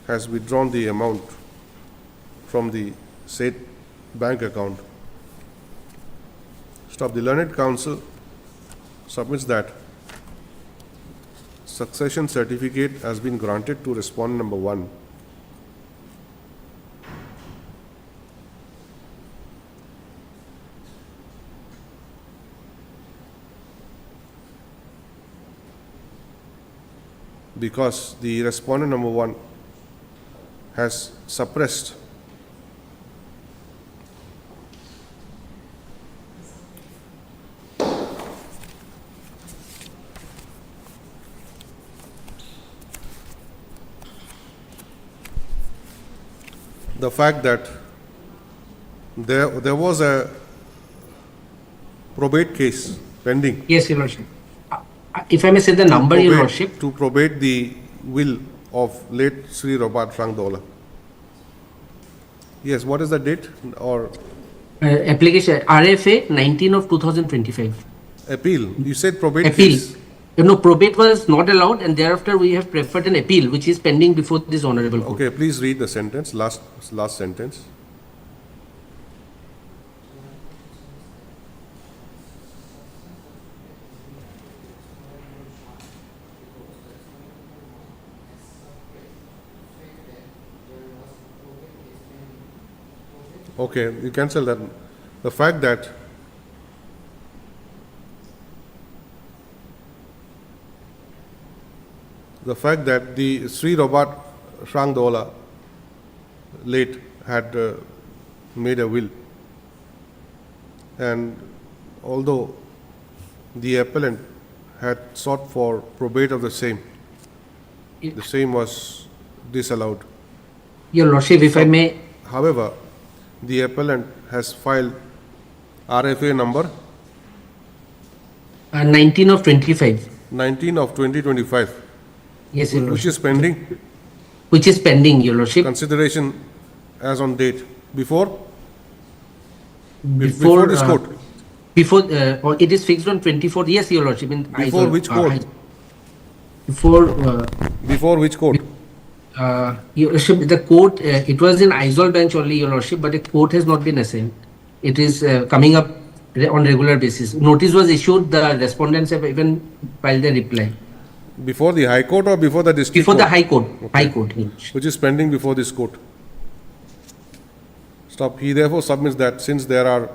[SPEAKER 4] has withdrawn the amount from the said bank account. Stop. The learned counsel submits that succession certificate has been granted to respondent number 1. Because the respondent number 1 has suppressed the fact that there was a probate case pending.
[SPEAKER 20] Yes, Your Lordship. If I may say the number, Your Lordship.
[SPEAKER 4] To probate the will of late Sri Robert Rangdola. Yes, what is the date or
[SPEAKER 20] Application RFA 19 of 2025.
[SPEAKER 4] appeal? You said probate
[SPEAKER 20] Appeal.
[SPEAKER 4] case.
[SPEAKER 20] No, probate was not allowed, and thereafter we have preferred an appeal, which is pending before this honorable court.
[SPEAKER 4] Okay, please read the sentence, last sentence. Okay, you cancel that. The fact that the Sri Robert Rangdola late had made a will, and although the appellant had sought for probate of the same was disallowed.
[SPEAKER 20] Your Lordship, if I may.
[SPEAKER 4] However, the appellant has filed RFA number
[SPEAKER 20] 19 of 25.
[SPEAKER 4] 19 of 2025.
[SPEAKER 20] Yes, Your
[SPEAKER 4] Which
[SPEAKER 20] Lordship.
[SPEAKER 4] is pending.
[SPEAKER 20] Which is pending, Your Lordship.
[SPEAKER 4] Consideration as on date. Before this
[SPEAKER 20] Before,
[SPEAKER 4] court.
[SPEAKER 20] or it is fixed on 24th. Yes, Your Lordship.
[SPEAKER 4] Before which court?
[SPEAKER 20] Before
[SPEAKER 4] which court?
[SPEAKER 20] Your Lordship, the court, it was in Aizawl bench only, Your Lordship, but the court has not been assigned. It is coming up on regular basis. Notice was issued, the respondents have even filed their reply.
[SPEAKER 4] Before the High Court or before the District
[SPEAKER 20] Before
[SPEAKER 4] Court?
[SPEAKER 20] the High Court.
[SPEAKER 4] Okay.
[SPEAKER 20] High Court.
[SPEAKER 4] Which is pending before this court. Stop. He therefore submits that since there are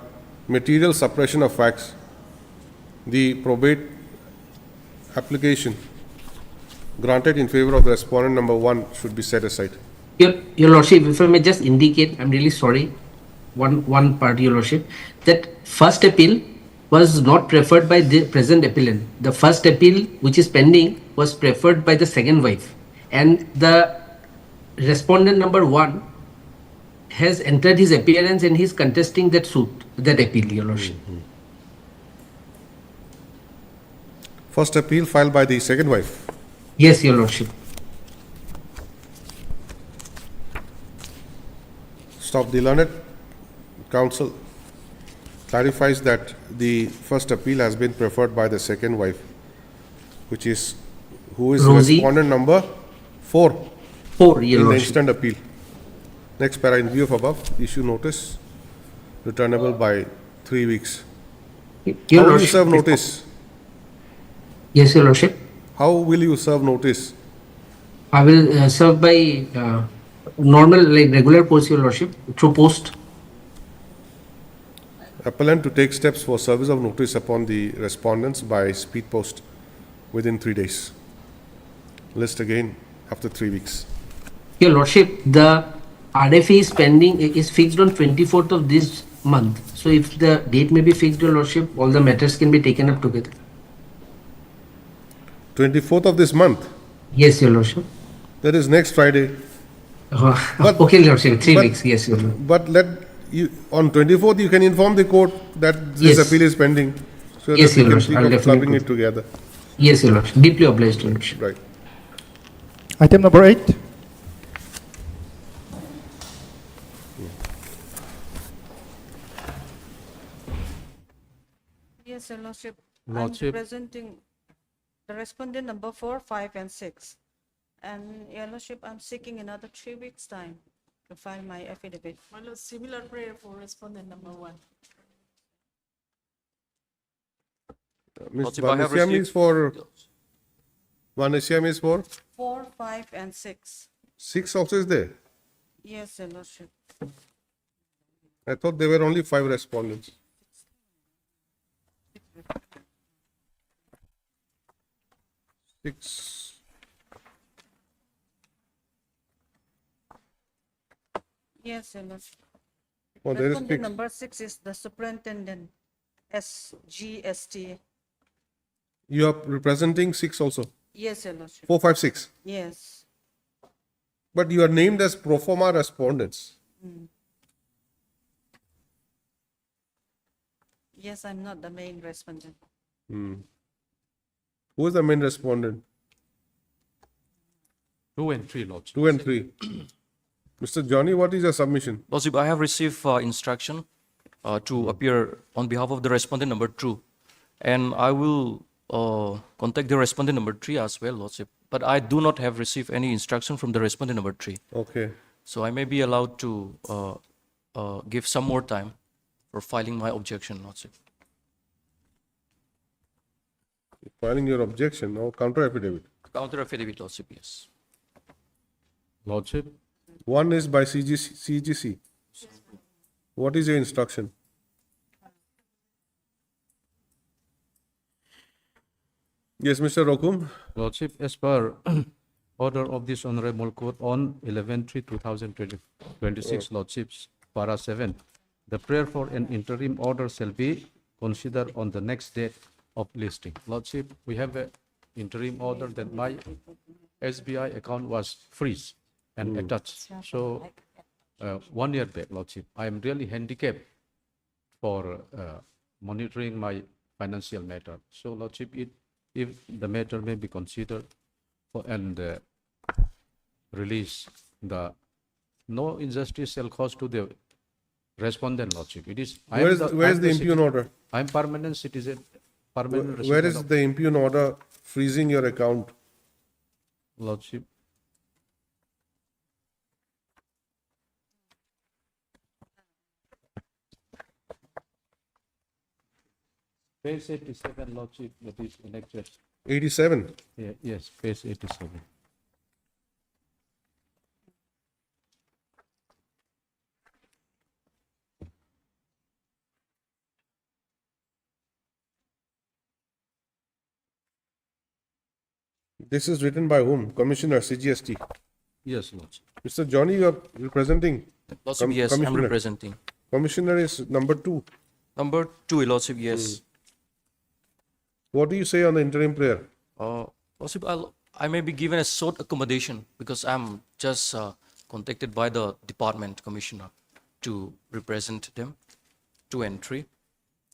[SPEAKER 4] material suppression of facts, the probate application granted in favor of the respondent number 1 should be set aside.
[SPEAKER 20] Your Lordship, if I may just indicate, I'm really sorry, one part, Your Lordship, that first appeal was not preferred by the present appellant. The first appeal, which is pending, was preferred by the second wife, and the respondent number 1 has entered his appearance and he's contesting that suit, that appeal, Your Lordship.
[SPEAKER 4] First appeal filed by the second wife.
[SPEAKER 20] Yes, Your Lordship.
[SPEAKER 4] Stop. The learned counsel clarifies that the first appeal has been preferred by the second wife, who is
[SPEAKER 20] Rosie.
[SPEAKER 4] respondent number 4.
[SPEAKER 20] 4, Your
[SPEAKER 4] in the
[SPEAKER 20] Lordship.
[SPEAKER 4] instant appeal. Next para, in view of above, issue notice returnable by 3 weeks.
[SPEAKER 20] Your
[SPEAKER 4] How will you
[SPEAKER 20] Lordship,
[SPEAKER 4] serve notice?
[SPEAKER 20] Yes, Your Lordship.
[SPEAKER 4] How will you serve notice?
[SPEAKER 20] I will serve by normal, like regular post, Your Lordship, through post.
[SPEAKER 4] Appellant to take steps for service of notice upon the respondents by speed post within 3 days. List again after 3 weeks.
[SPEAKER 20] Your Lordship, the RFA is pending, is fixed on 24th of this month. So if the date may be fixed, Your Lordship, all the matters can be taken up together.
[SPEAKER 4] 24th of this month?
[SPEAKER 20] Yes, Your Lordship.
[SPEAKER 4] That is next Friday.
[SPEAKER 20] Okay, Your Lordship, 3 weeks, yes, Your Lordship.
[SPEAKER 4] But on 24th you can inform the court that this
[SPEAKER 20] Yes.
[SPEAKER 4] appeal is pending. So
[SPEAKER 20] Yes,
[SPEAKER 4] that we
[SPEAKER 20] Your
[SPEAKER 4] can
[SPEAKER 20] Lordship,
[SPEAKER 4] think
[SPEAKER 20] I'll
[SPEAKER 4] of
[SPEAKER 20] definitely
[SPEAKER 4] clubbing
[SPEAKER 20] do.
[SPEAKER 4] it together.
[SPEAKER 20] Yes, Your Lordship. Deeply obliged, Your Lordship.
[SPEAKER 4] Right.
[SPEAKER 13] Item number 8.
[SPEAKER 9] Yes, Your Lordship.
[SPEAKER 3] Lordship.
[SPEAKER 9] I'm presenting the respondent number 4, 5, and 6. And Your Lordship, I'm seeking another 3 weeks' time to file my affidavit.
[SPEAKER 12] My lord, similar prayer for respondent number 1.
[SPEAKER 4] Ms.
[SPEAKER 5] Lordship, I have
[SPEAKER 4] Bhanishyam is
[SPEAKER 5] received-
[SPEAKER 4] for One ACM is for
[SPEAKER 9] 4, 5, and 6.
[SPEAKER 4] 6 also is there.
[SPEAKER 9] Yes, Your Lordship.
[SPEAKER 4] I thought there were only 5 respondents. Six.
[SPEAKER 9] Yes, Your Lordship.
[SPEAKER 4] Oh, there is
[SPEAKER 9] Respondent
[SPEAKER 4] 6.
[SPEAKER 9] number 6 is the superintendent, SGST.
[SPEAKER 4] You are representing 6 also.
[SPEAKER 9] Yes, Your Lordship.
[SPEAKER 4] 4, 5, 6.
[SPEAKER 9] Yes.
[SPEAKER 4] But you are named as pro forma respondents.
[SPEAKER 9] Yes, I'm not the main respondent.
[SPEAKER 4] Who is the main respondent?
[SPEAKER 10] 2 and 3, Lordship.
[SPEAKER 4] 2 and 3. Mr. Johnny, what is your submission?
[SPEAKER 5] Lordship, I have received instruction to appear on behalf of the respondent number 2, and I will contact the respondent number 3 as well, Lordship. But I do not have received any instruction from the respondent number 3.
[SPEAKER 4] Okay.
[SPEAKER 5] So I may be allowed to give some more time for filing my objection, Lordship.
[SPEAKER 4] Filing your objection or counter affidavit.
[SPEAKER 5] Counter affidavit, Lordship, yes.
[SPEAKER 10] Lordship,
[SPEAKER 4] One is by CGC. What is your instruction? Yes, Mr. Rokum.
[SPEAKER 10] Lordship, as per order of this Honorable Court on 11/3/2026, Lordships, Para 7, the prayer for an interim order shall be considered on the next date of listing. Lordship, we have an interim order that my SBI account was freeze and attached. So 1 year back, Lordship, I am really handicapped for monitoring my financial matter. So Lordship, if the matter may be considered and release, no injustice shall cause to the respondent, Lordship. It is.
[SPEAKER 4] Where is the impugn order?
[SPEAKER 10] I am permanent citizen. Permanent
[SPEAKER 4] Where
[SPEAKER 10] resident
[SPEAKER 4] is the impugn order freezing your account?
[SPEAKER 10] Lordship. Page 87, Lordship, that is enacted.
[SPEAKER 4] 87.
[SPEAKER 10] Yeah, yes, page 87.
[SPEAKER 4] This is written by whom? Commissioner, CGST.
[SPEAKER 10] Yes, Lordship.
[SPEAKER 4] Mr. Johnny, you are representing?
[SPEAKER 5] Lordship, yes, I'm
[SPEAKER 4] Commissioner.
[SPEAKER 5] representing.
[SPEAKER 4] Commissioner is number 2.
[SPEAKER 5] Number 2, Lordship, yes.
[SPEAKER 4] What do you say on the interim prayer?
[SPEAKER 5] Lordship, I may be given a short accommodation because I'm just contacted by the department commissioner to represent them, 2 and 3.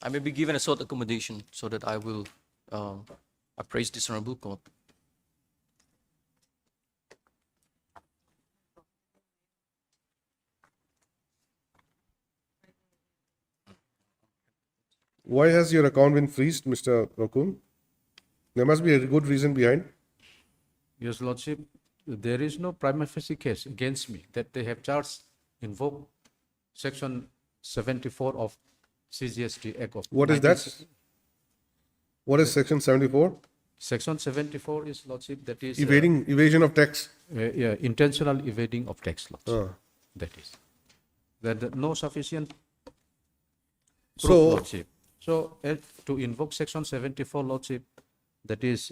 [SPEAKER 5] I may be given a short accommodation so that I will appraise this honorable court.
[SPEAKER 4] Why has your account been freezed, Mr. Rokun? There must be a good reason behind.
[SPEAKER 10] Yes, Lordship, there is no prima facie case against me that they have charged, invoked Section 74 of CGST Act of.
[SPEAKER 4] What is that? What is Section 74?
[SPEAKER 10] Section 74 is, Lordship, that is
[SPEAKER 4] Evasion of tax.
[SPEAKER 10] yeah, intentional evading of tax, Lordship.
[SPEAKER 4] Ah.
[SPEAKER 10] That is. That no sufficient proof,
[SPEAKER 4] So-
[SPEAKER 10] Lordship. So to invoke Section 74, Lordship, that is,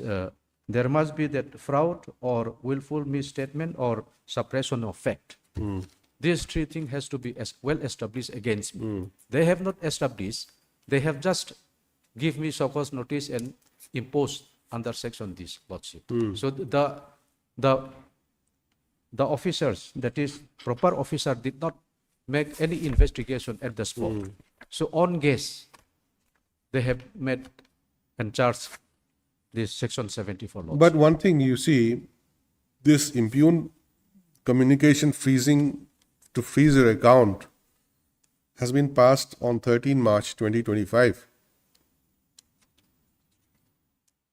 [SPEAKER 10] there must be that fraud or willful misstatement or suppression of fact. These 3 things has to be well established against me. They have not established. They have just give me so-called notice and imposed under section this, Lordship. So the officers, that is proper officer, did not make any investigation at the spot. So on guess, they have made and charged this Section 74 law.
[SPEAKER 4] But one thing you see, this impugn communication freezing to freeze your account has been passed on 13 March 2025.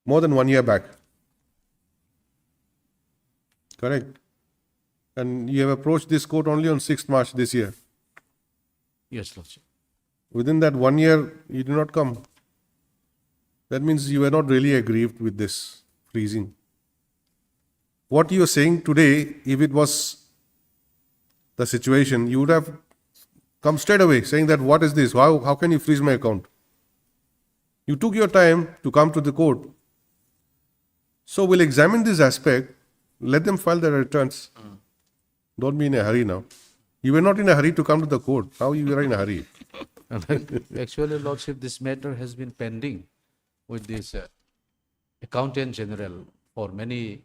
[SPEAKER 4] More than 1 year back. Correct. And you have approached this court only on 6th March this year.
[SPEAKER 10] Yes, Lordship.
[SPEAKER 4] Within that 1 year, you do not come. That means you were not really aggrieved with this freezing. what you are saying today, if it was the situation, you would have come straight away saying that what is this? How can you freeze my account? You took your time to come to the court. So we'll examine this aspect. Let them file their returns. Don't be in a hurry now. You were not in a hurry to come to the court. Now you are in a hurry.
[SPEAKER 21] Actually, Lordship, this matter has been pending with this Accountant General for many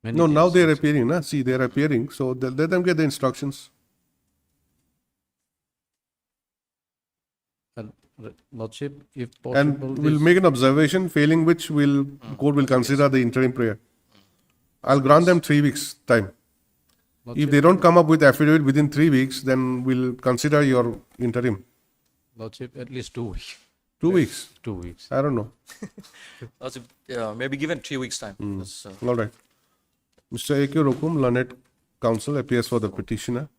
[SPEAKER 4] No,
[SPEAKER 21] days.
[SPEAKER 4] now they are appearing. Na? See, they are appearing. So let them get the instructions.
[SPEAKER 21] And, Lordship, if possible,
[SPEAKER 4] And we'll
[SPEAKER 21] this-
[SPEAKER 4] make an observation, failing which court will consider the interim prayer. I'll grant them 3 weeks time. If they don't come up with affidavit within 3 weeks, then we'll consider your interim.
[SPEAKER 21] Lordship, at least 2 weeks.
[SPEAKER 4] 2 weeks?
[SPEAKER 21] 2 weeks.
[SPEAKER 4] I don't know.
[SPEAKER 5] Lordship, maybe given 3 weeks time. That's,
[SPEAKER 4] All right. Mr. A.Q. Rokum, learned counsel, appears for the petitioner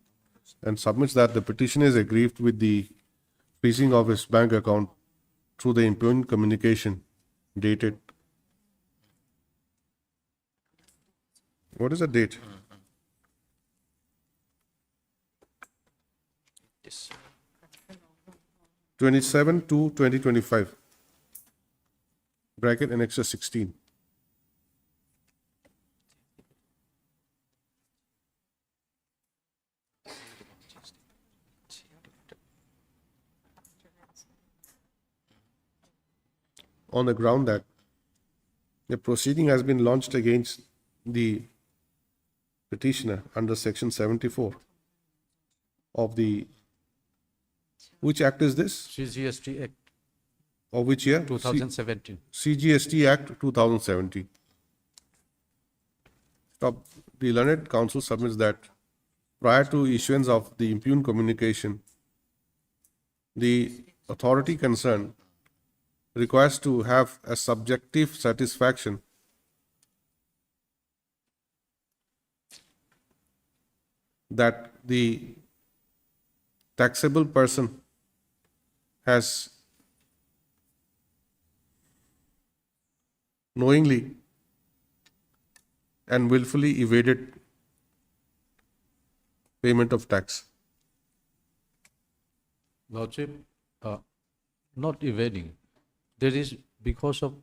[SPEAKER 4] and submits that the petitioner is aggrieved with the freezing of his bank account through the impugned communication dated. What is the date?
[SPEAKER 5] this.
[SPEAKER 4] 27/2/2025. Bracket annexure 16. On the ground that the proceeding has been launched against the petitioner under section 74 of the, which act is this?
[SPEAKER 21] CGST Act
[SPEAKER 4] Of which year?
[SPEAKER 21] 2017.
[SPEAKER 4] CGST Act 2017. Stop. The learned counsel submits that prior to issuance of the impugned communication, the authority concerned requires to have a subjective satisfaction that the taxable person has knowingly and willfully evaded payment of tax.
[SPEAKER 21] Lordship, not evading. There is because of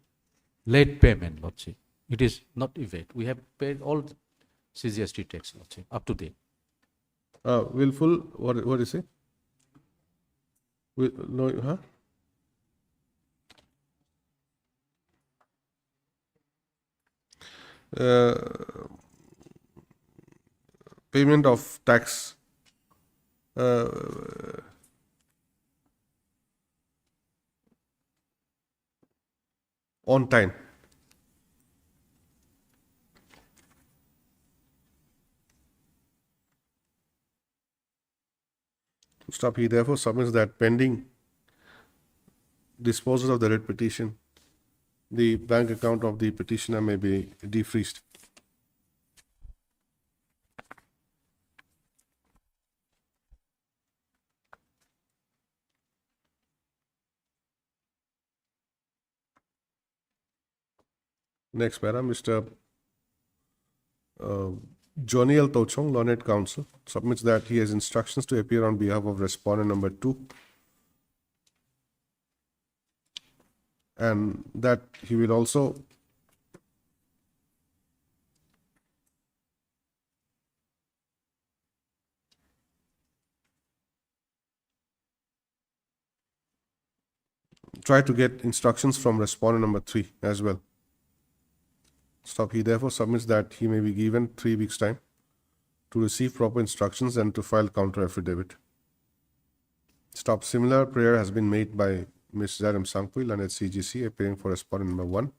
[SPEAKER 21] late payment, Lordship. It is not evade. We have paid all the CGST tax, Lordship, up to date.
[SPEAKER 4] Willful, what is it? No, huh? Payment of tax on time. Stop. He therefore submits that pending disposal of the writ petition, the bank account of the petitioner may be defreezed. Next para, Mr. Johnny L. Tochong, learned counsel, submits that he has instructions to appear on behalf of respondent number 2 and that he will also try to get instructions from respondent number 3 as well. Stop. He therefore submits that he may be given 3 weeks' time to receive proper instructions and to file counter affidavit. Stop. Similar prayer has been made by Ms. Zaram Sangpui, learned CGC, appearing for respondent number 1,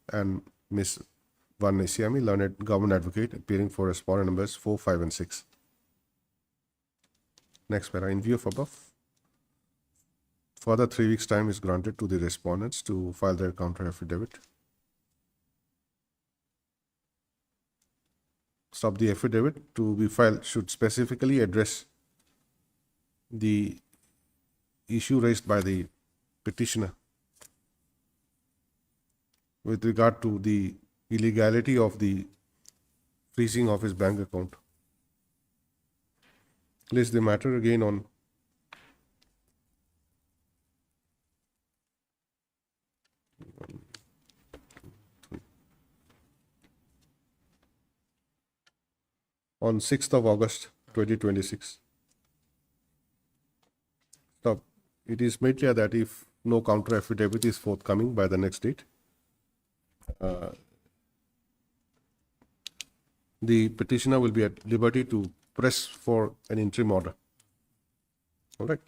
[SPEAKER 4] and Ms. Van Nesiami, learned government advocate, appearing for respondent numbers 4, 5, and 6. Next para. In view of above, further 3 weeks' time is granted to the respondents to file their counter affidavit. Stop. The affidavit to be filed should specifically address the issue raised by the petitioner with regard to the illegality of the freezing of his bank account. List the matter again on on 6th of August 2026. Stop. It is made clear that if no counter affidavit is forthcoming by the next date, the petitioner will be at liberty to press for an interim order. All right.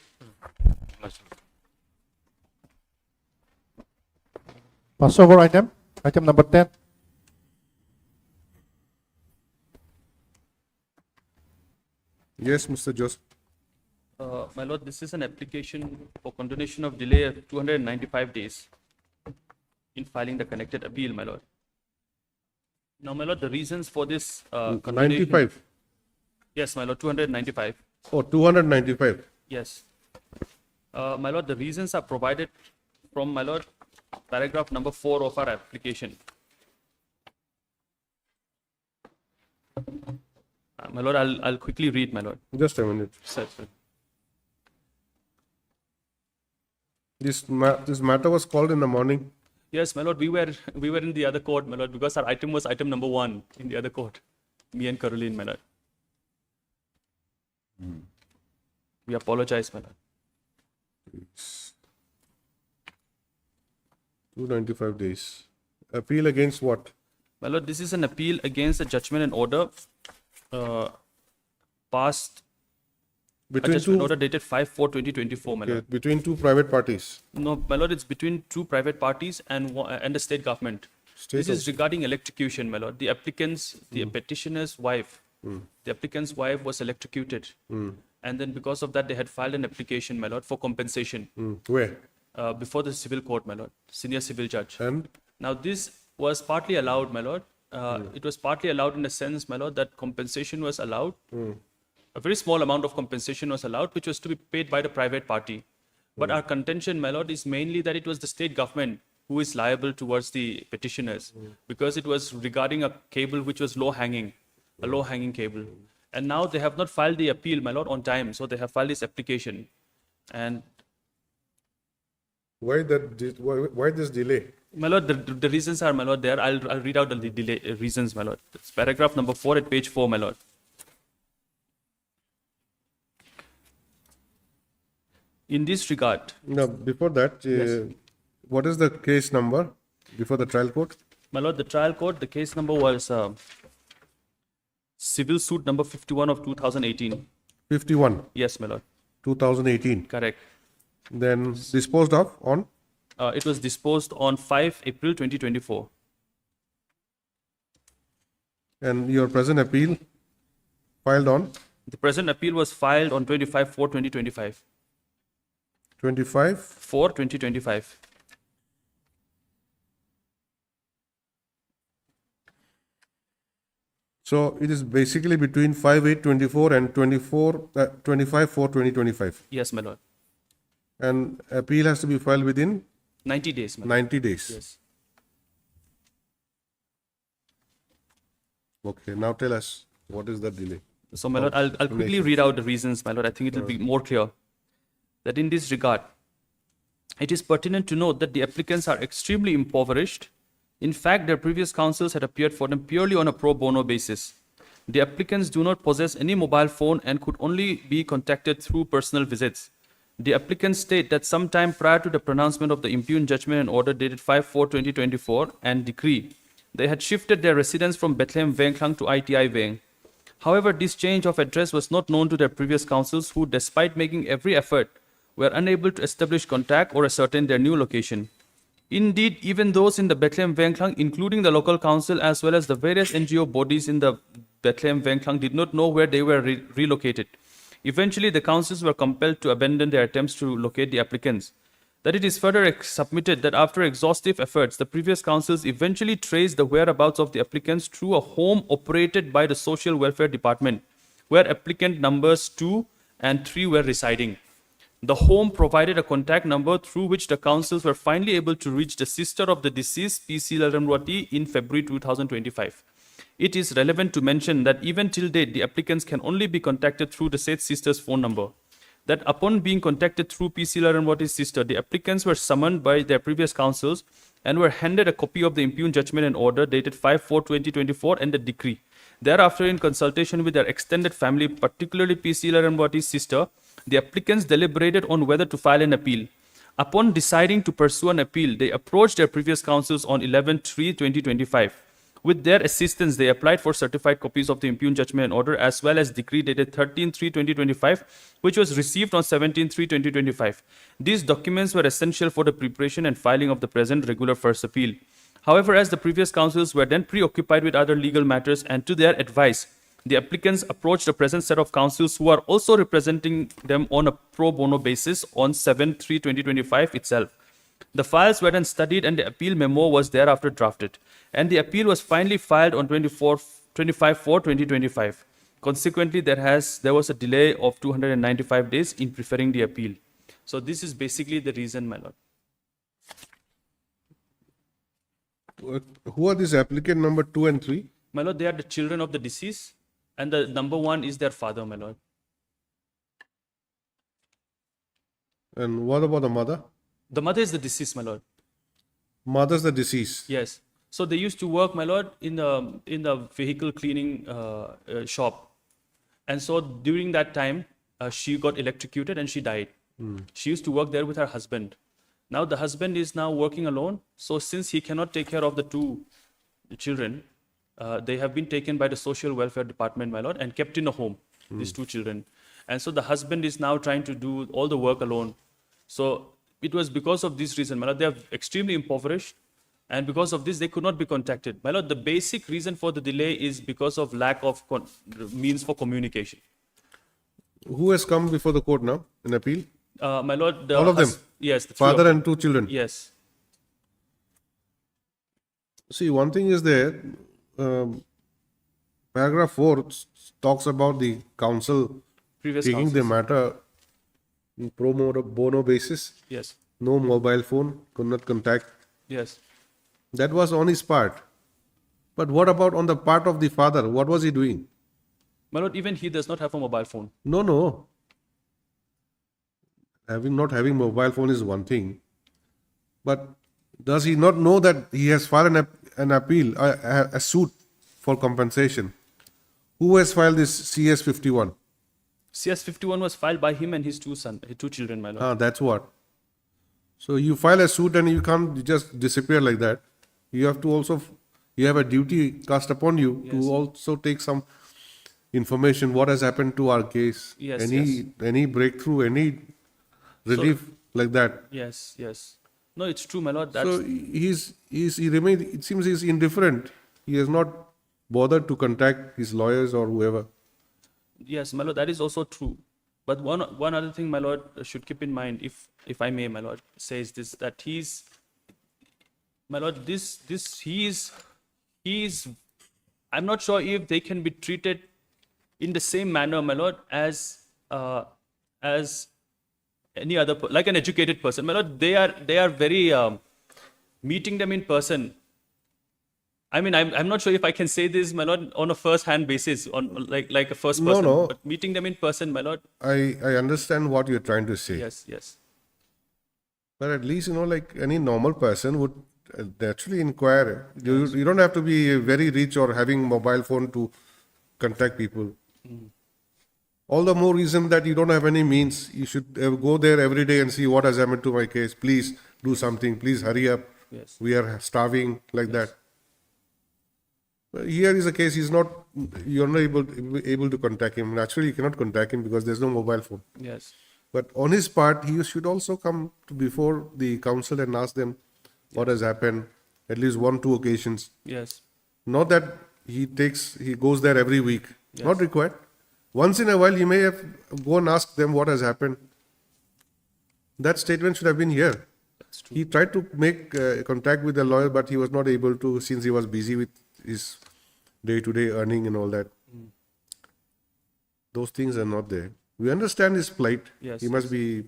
[SPEAKER 13] Pass over item number 10.
[SPEAKER 4] Yes, Mr. Joseph.
[SPEAKER 5] My lord, this is an application for continuation of delay of 295 days in filing the connected appeal, my lord. Now, my lord, the reasons for this continuation-
[SPEAKER 4] 95.
[SPEAKER 5] Yes, my lord, 295.
[SPEAKER 4] Oh, 295.
[SPEAKER 5] Yes. My lord, the reasons are provided from, my lord, paragraph number 4 of our application. My lord, I'll quickly read, my lord.
[SPEAKER 4] Just a minute.
[SPEAKER 5] Sir.
[SPEAKER 4] This matter was called in the morning.
[SPEAKER 5] Yes, my lord, we were in the other court, my lord, because our item was item number 1 in the other court. Me and Caroline, my lord. We apologize, my lord.
[SPEAKER 4] 295 days. Appeal against what?
[SPEAKER 5] My lord, this is an appeal against a judgment and order passed.
[SPEAKER 4] Between
[SPEAKER 5] a judgment
[SPEAKER 4] two-
[SPEAKER 5] order dated 5/4/2024, my
[SPEAKER 4] Okay,
[SPEAKER 5] lord.
[SPEAKER 4] between two private parties.
[SPEAKER 5] No, my lord, it's between two private parties and the state government.
[SPEAKER 4] State
[SPEAKER 5] This is
[SPEAKER 4] of-
[SPEAKER 5] regarding electrocution, my lord. The petitioner's wife, the applicant's wife was electrocuted. And then because of that, they had filed an application, my lord, for compensation.
[SPEAKER 4] Where?
[SPEAKER 5] Before the civil court, my lord, senior civil judge.
[SPEAKER 4] And?
[SPEAKER 5] Now, this was partly allowed, my lord. It was partly allowed in the sense, my lord, that compensation was allowed. A very small amount of compensation was allowed, which was to be paid by the private party. But our contention, my lord, is mainly that it was the state government who is liable towards the petitioners, because it was regarding a cable which was low-hanging cable. And now they have not filed the appeal, my lord, on time, so they have filed this application. And
[SPEAKER 4] Why this delay?
[SPEAKER 5] my lord, the reasons are, my lord, there. I'll read out the delay reasons, my lord. It's paragraph number 4 at page 4, my lord. In this regard,
[SPEAKER 4] No, before that, what is the case number before the trial court?
[SPEAKER 5] my lord, the trial court, the case number was civil suit number 51 of 2018.
[SPEAKER 4] 51,
[SPEAKER 5] Yes, my lord.
[SPEAKER 4] 2018.
[SPEAKER 5] Correct.
[SPEAKER 4] Then disposed of on?
[SPEAKER 5] It was disposed on 5 April 2024.
[SPEAKER 4] And your present appeal filed on?
[SPEAKER 5] The present appeal was filed on 25/4/2025.
[SPEAKER 4] 25?
[SPEAKER 5] 4/2025.
[SPEAKER 4] So it is basically between 5/8/24 and 25/4/2025.
[SPEAKER 5] Yes, my lord.
[SPEAKER 4] And appeal has to be filed within
[SPEAKER 5] 90 days, my lord.
[SPEAKER 4] 90 days.
[SPEAKER 5] Yes.
[SPEAKER 4] Okay, now tell us, what is the delay?
[SPEAKER 5] So, my lord, I'll quickly read out the reasons, my lord. I think it will be more clear. That in this regard, it is pertinent to note that the applicants are extremely impoverished. In fact, their previous counsels had appeared for them purely on a pro bono basis. The applicants do not possess any mobile phone and could only be contacted through personal visits. The applicants state that sometime prior to the pronouncement of the impugned judgment and order dated 5/4/2024 and decree, they had shifted their residence from Bethlehem Vengklang to ITI Veng. However, this change of address was not known to their previous counsels, who, despite making every effort, were unable to establish contact or ascertain their new location. Indeed, even those in the Bethlehem Vengklang, including the local council as well as the various NGO bodies in the Bethlehem Vengklang, did not know where they were relocated. Eventually, the councils were compelled to abandon their attempts to locate the applicants. That it is further submitted that after exhaustive efforts, the previous councils eventually traced the whereabouts of the applicants through a home operated by the Social Welfare Department, where applicant numbers 2 and 3 were residing. The home provided a contact number through which the councils were finally able to reach the sister of the deceased, P.C. Laramruati, in February 2025.
[SPEAKER 1] it is relevant to mention that even till date, the applicants can only be contacted through the said sister's phone number. That upon being contacted through PC Laranwati's sister, the applicants were summoned by their previous counsels and were handed a copy of the impugned judgment and order dated 5/4/2024 and the decree. Thereafter, in consultation with their extended family, particularly PC Laranwati's sister, the applicants deliberated on whether to file an appeal. Upon deciding to pursue an appeal, they approached their previous counsels on 11/3/2025. With their assistance, they applied for certified copies of the impugned judgment and order as well as decree dated 13/3/2025, which was received on 17/3/2025. These documents were essential for the preparation and filing of the present regular first appeal. However, as the previous counsels were then preoccupied with other legal matters and to their advice, the applicants approached the present set of counsels who are also representing them on a pro bono basis on 7/3/2025 itself. The files were then studied and the appeal memo was thereafter drafted, and the appeal was finally filed on 25/4/2025. Consequently, there was a delay of 295 days in preferring the appeal. So this is basically the reason, my lord.
[SPEAKER 4] Who are these applicant number 2 and 3?
[SPEAKER 1] My lord, they are the children of the deceased, and the number 1 is their father, my lord.
[SPEAKER 4] And what about the mother?
[SPEAKER 1] The mother is the deceased, my lord.
[SPEAKER 4] Mother's the deceased.
[SPEAKER 1] Yes. So they used to work, my lord, in the vehicle cleaning shop, and so during that time, she got electrocuted and she died. She used to work there with her husband. Now the husband is now working alone. So since he cannot take care of the 2 children, they have been taken by the social welfare department, my lord, and kept in a home. These 2 children, and so the husband is now trying to do all the work alone. So it was because of this reason, my lord, they are extremely impoverished, and because of this, they could not be contacted. My lord, the basic reason for the delay is because of lack of means for communication.
[SPEAKER 4] Who has come before the court now in appeal?
[SPEAKER 1] My lord,
[SPEAKER 4] all of them?
[SPEAKER 1] Yes. The
[SPEAKER 4] Father and 2 children?
[SPEAKER 1] Yes.
[SPEAKER 4] See, one thing is there, paragraph 4 talks about the council taking the matter in pro bono basis.
[SPEAKER 1] Yes.
[SPEAKER 4] No mobile phone, could not contact.
[SPEAKER 1] Yes.
[SPEAKER 4] That was on his part. But what about on the part of the father? What was he doing?
[SPEAKER 1] My lord, even he does not have a mobile phone.
[SPEAKER 4] No. Not having mobile phone is one thing. But does he not know that he has filed an appeal, a suit for compensation? Who has filed this CS 51?
[SPEAKER 1] CS 51 was filed by him and his 2 children, my lord.
[SPEAKER 4] That's what. So you file a suit and you can't just disappear like that. You have to also, you have a duty cast upon you to also take some information, what has happened to our case.
[SPEAKER 1] Yes,
[SPEAKER 4] any breakthrough, any relief like that.
[SPEAKER 1] Yes. No, it's true, my lord.
[SPEAKER 4] So he remained, it seems he's indifferent. He has not bothered to contact his lawyers or whoever.
[SPEAKER 1] Yes, my lord, that is also true. But one other thing, my lord, should keep in mind, if I may, my lord, says this, that he's, my lord, he is, I'm not sure if they can be treated in the same manner, my lord, as any other, like an educated person. My lord, they are very, meeting them in person. I mean, I'm not sure if I can say this, my lord, on a first-hand basis, on like a first person.
[SPEAKER 4] No.
[SPEAKER 1] But meeting them in person, my lord.
[SPEAKER 4] I understand what you're trying to say.
[SPEAKER 1] Yes.
[SPEAKER 4] But at least, like any normal person would naturally inquire. You don't have to be very rich or having mobile phone to contact people. All the more reason that you don't have any means. You should go there every day and see what has happened to my case. Please do something. Please hurry up.
[SPEAKER 1] Yes.
[SPEAKER 4] We are starving, like that. But here is a case, you're not able to contact him. Naturally, you cannot contact him because there's no mobile phone.
[SPEAKER 1] Yes.
[SPEAKER 4] But on his part, he should also come before the council and ask them what has happened, at least 1-2 occasions.
[SPEAKER 1] Yes.
[SPEAKER 4] Not that he goes there every week.
[SPEAKER 1] Yes.
[SPEAKER 4] Not required. Once in a while, he may have go and ask them what has happened. That statement should have been here.
[SPEAKER 1] That's true.
[SPEAKER 4] He tried to make contact with the lawyer, but he was not able to since he was busy with his day-to-day earning and all that. Those things are not there. We understand his plight.
[SPEAKER 1] Yes,
[SPEAKER 4] He must be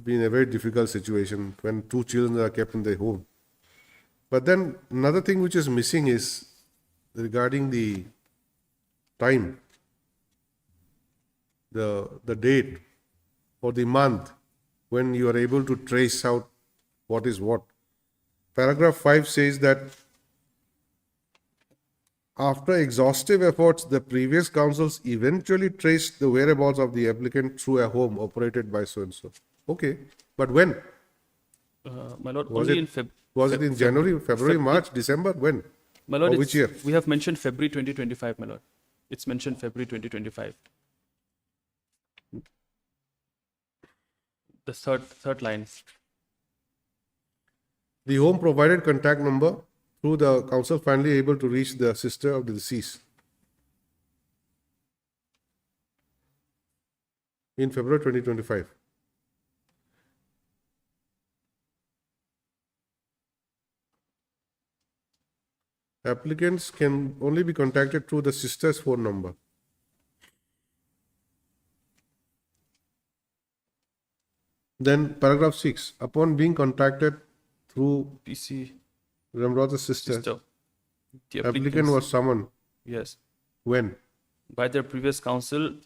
[SPEAKER 4] in a very difficult situation when 2 children are kept in their home. But then another thing which is missing is regarding the time, the date or the month when you are able to trace out what is what. Paragraph 5 says that after exhaustive efforts, the previous councils eventually traced the whereabouts of the applicant through a home operated by so and so. Okay, but when?
[SPEAKER 1] My lord,
[SPEAKER 4] Was
[SPEAKER 1] only
[SPEAKER 4] it-
[SPEAKER 1] in Feb.
[SPEAKER 4] Was it in January, February, March, December? When?
[SPEAKER 1] My lord,
[SPEAKER 4] Or which year?
[SPEAKER 1] we have mentioned February 2025, my lord. It's mentioned February 2025. The third line.
[SPEAKER 4] The home provided contact number through the council finally able to reach the sister of the deceased. In February 2025. Applicants can only be contacted through the sister's phone number. Then paragraph 6, upon being contacted through
[SPEAKER 1] PC
[SPEAKER 4] Ramrod's sister,
[SPEAKER 1] sister. The
[SPEAKER 4] applicant
[SPEAKER 1] applicants-
[SPEAKER 4] was summoned.
[SPEAKER 1] Yes.
[SPEAKER 4] When?
[SPEAKER 1] By their previous counsel.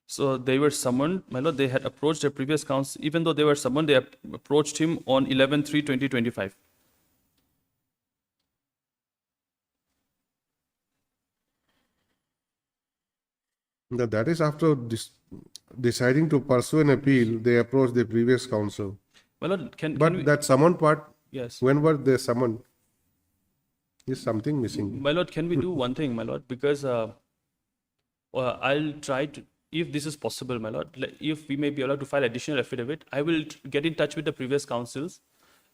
[SPEAKER 1] So they were summoned, my lord, they had approached their previous counsel, even though they were summoned, they approached him on 11/3/2025.
[SPEAKER 4] Now that is after deciding to pursue an appeal, they approached the previous counsel.
[SPEAKER 1] My lord, can
[SPEAKER 4] But
[SPEAKER 1] we,
[SPEAKER 4] that summoned part,
[SPEAKER 1] yes.
[SPEAKER 4] when were they summoned? Is something missing?
[SPEAKER 1] My lord, can we do one thing, my lord? Because I'll try to, if this is possible, my lord, if we may be allowed to file additional affidavit, I will get in touch with the previous counsels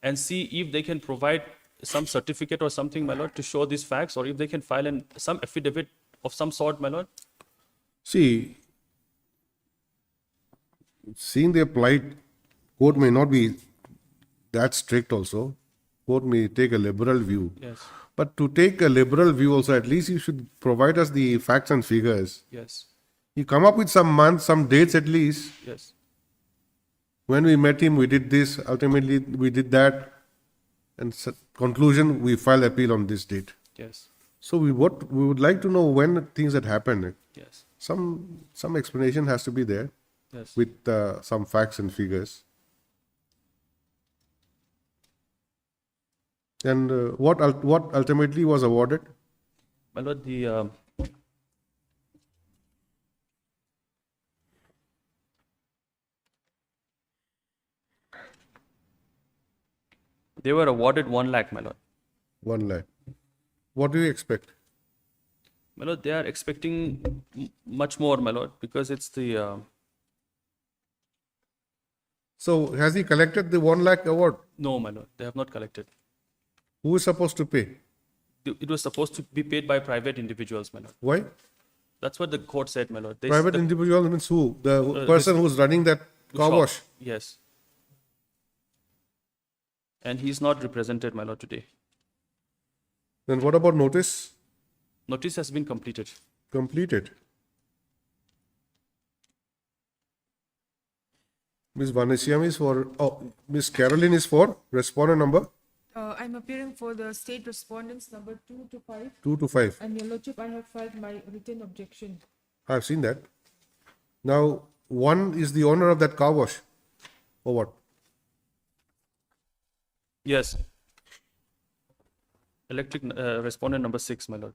[SPEAKER 1] and see if they can provide some certificate or something, my lord, to show these facts, or if they can file some affidavit of some sort, my lord.
[SPEAKER 4] See, seeing their plight, court may not be that strict also. Court may take a liberal view.
[SPEAKER 1] Yes.
[SPEAKER 4] But to take a liberal view also, at least you should provide us the facts and figures.
[SPEAKER 1] Yes.
[SPEAKER 4] You come up with some months, some dates at least.
[SPEAKER 1] Yes.
[SPEAKER 4] When we met him, we did this, ultimately we did that. And conclusion, we filed appeal on this date.
[SPEAKER 1] Yes.
[SPEAKER 4] So we would like to know when things had happened.
[SPEAKER 1] Yes.
[SPEAKER 4] Some explanation has to be there.
[SPEAKER 1] Yes.
[SPEAKER 4] With some facts and figures. And what ultimately was awarded?
[SPEAKER 1] My lord, they were awarded 1 lakh, my lord.
[SPEAKER 4] 1 lakh. What do you expect?
[SPEAKER 1] My lord, they are expecting much more, my lord, because it's the.
[SPEAKER 4] So has he collected the 1 lakh award?
[SPEAKER 1] No, my lord, they have not collected.
[SPEAKER 4] Who is supposed to pay?
[SPEAKER 1] It was supposed to be paid by private individuals, my lord.
[SPEAKER 4] Why?
[SPEAKER 1] That's what the court said, my lord.
[SPEAKER 4] Private individual means who? The person who's running that car
[SPEAKER 1] shop.
[SPEAKER 4] wash.
[SPEAKER 1] Yes. And he's not represented, my lord, today.
[SPEAKER 4] Then what about notice?
[SPEAKER 1] Notice has been completed.
[SPEAKER 4] Completed. Ms. Vanessiam is for, Ms. Caroline is for respondent number
[SPEAKER 16] I'm appearing for the state respondents number 2 to 5.
[SPEAKER 4] 2 to 5.
[SPEAKER 16] And your lordship, I have filed my written objection.
[SPEAKER 4] I've seen that. Now, one is the owner of that car wash, or what?
[SPEAKER 1] Yes. Electric respondent number 6, my lord.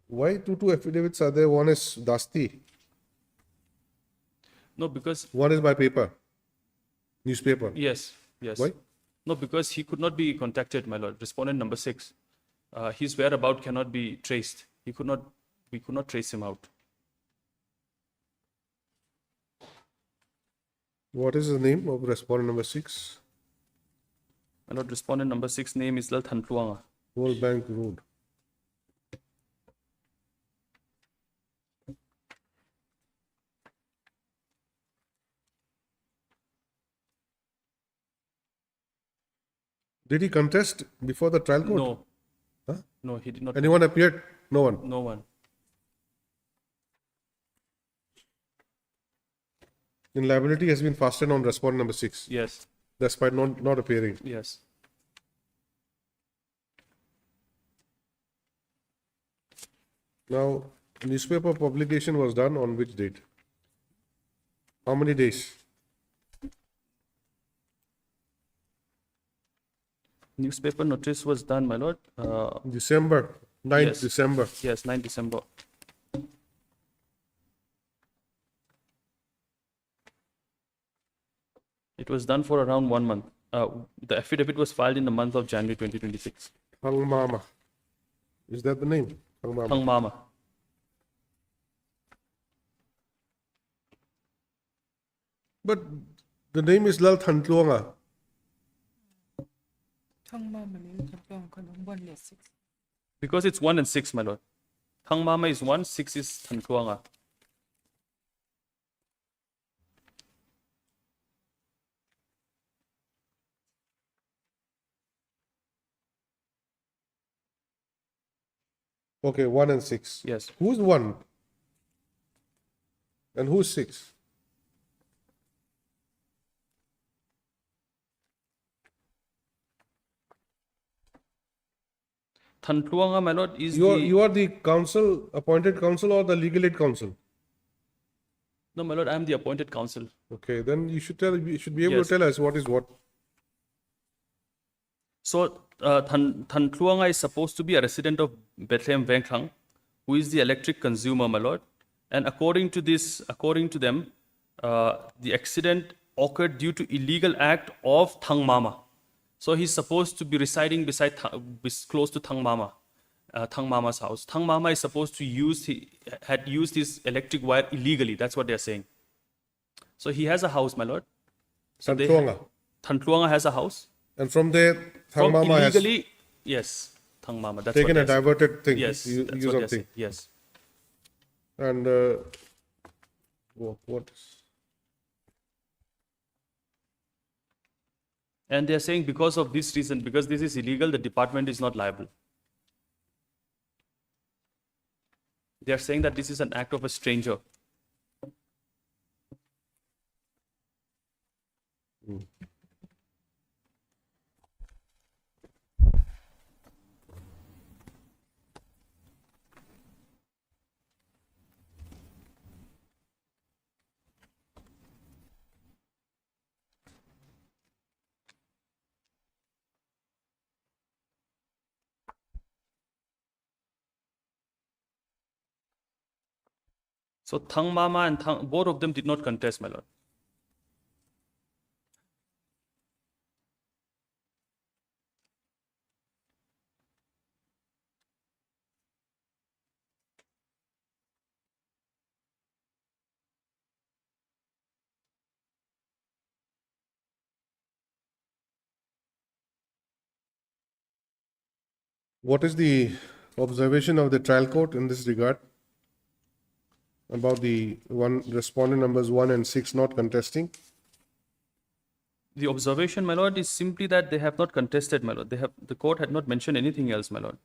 [SPEAKER 4] Why two affidavits are there? One is Dasti.
[SPEAKER 1] No, because.
[SPEAKER 4] One is by paper, newspaper.
[SPEAKER 1] Yes, yes.
[SPEAKER 4] Why?
[SPEAKER 1] No, because he could not be contacted, my lord. Respondent number 6. His whereabout cannot be traced. We could not trace him out.
[SPEAKER 4] What is the name of respondent number 6?
[SPEAKER 1] My lord, respondent number 6 name is Lal Thantluanga.
[SPEAKER 4] World Bank Road. Did he contest before the trial court?
[SPEAKER 1] No.
[SPEAKER 4] Huh?
[SPEAKER 1] No, he did not.
[SPEAKER 4] Anyone appeared? No one.
[SPEAKER 1] No one.
[SPEAKER 4] In liability has been fastened on respondent number 6.
[SPEAKER 1] Yes.
[SPEAKER 4] Despite not appearing.
[SPEAKER 1] Yes.
[SPEAKER 4] Now, newspaper publication was done on which date? How many days?
[SPEAKER 1] Newspaper notice was done, my lord.
[SPEAKER 4] December, 9th
[SPEAKER 1] Yes.
[SPEAKER 4] December.
[SPEAKER 1] Yes, 9 December. It was done for around 1 month. The affidavit was filed in the month of January 2026.
[SPEAKER 4] Hang Mama. Is that the name? Hang Mama.
[SPEAKER 1] Thang Mama.
[SPEAKER 4] But the name is Lal Thantluanga.
[SPEAKER 1] Because it's 1 and 6, my lord. Thang Mama is 1, 6 is Than Kluanga.
[SPEAKER 4] Okay, 1 and 6.
[SPEAKER 1] Yes.
[SPEAKER 4] Who's 1? And who's 6?
[SPEAKER 1] Than Kluanga, my lord, is
[SPEAKER 4] You are the counsel, appointed counsel or the legal aid counsel?
[SPEAKER 1] No, my lord, I am the appointed counsel.
[SPEAKER 4] Okay, then you should be able
[SPEAKER 1] Yes.
[SPEAKER 4] to tell us what is what.
[SPEAKER 1] So, Than Kluanga is supposed to be a resident of Bethlehem Venklang, who is the electric consumer, my lord. And according to them, the accident occurred due to illegal act of Thang Mama. So he's supposed to be residing close to Thang Mama, Thang Mama's house. Thang Mama is supposed to had used his electric wire illegally. That's what they're saying. So he has a house, my lord. So
[SPEAKER 4] Thantluanga.
[SPEAKER 1] Than Kluanga has a house.
[SPEAKER 4] And from there, Thang
[SPEAKER 1] From
[SPEAKER 4] Mama has
[SPEAKER 1] illegally, yes, Thang Mama. That's
[SPEAKER 4] taken
[SPEAKER 1] what
[SPEAKER 4] a
[SPEAKER 1] they're saying.
[SPEAKER 4] diverted thing.
[SPEAKER 1] Yes,
[SPEAKER 4] use
[SPEAKER 1] that's what they're
[SPEAKER 4] something.
[SPEAKER 1] saying. Yes.
[SPEAKER 4] And what?
[SPEAKER 1] And they're saying because of this reason, because this is illegal, the department is not liable. They are saying that this is an act of a stranger. So Thang Mama and both of them did not contest, my lord.
[SPEAKER 4] What is the observation of the trial court in this regard about the respondent numbers 1 and 6 not contesting?
[SPEAKER 1] The observation, my lord, is simply that they have not contested, my lord. The court had not mentioned anything else, my lord.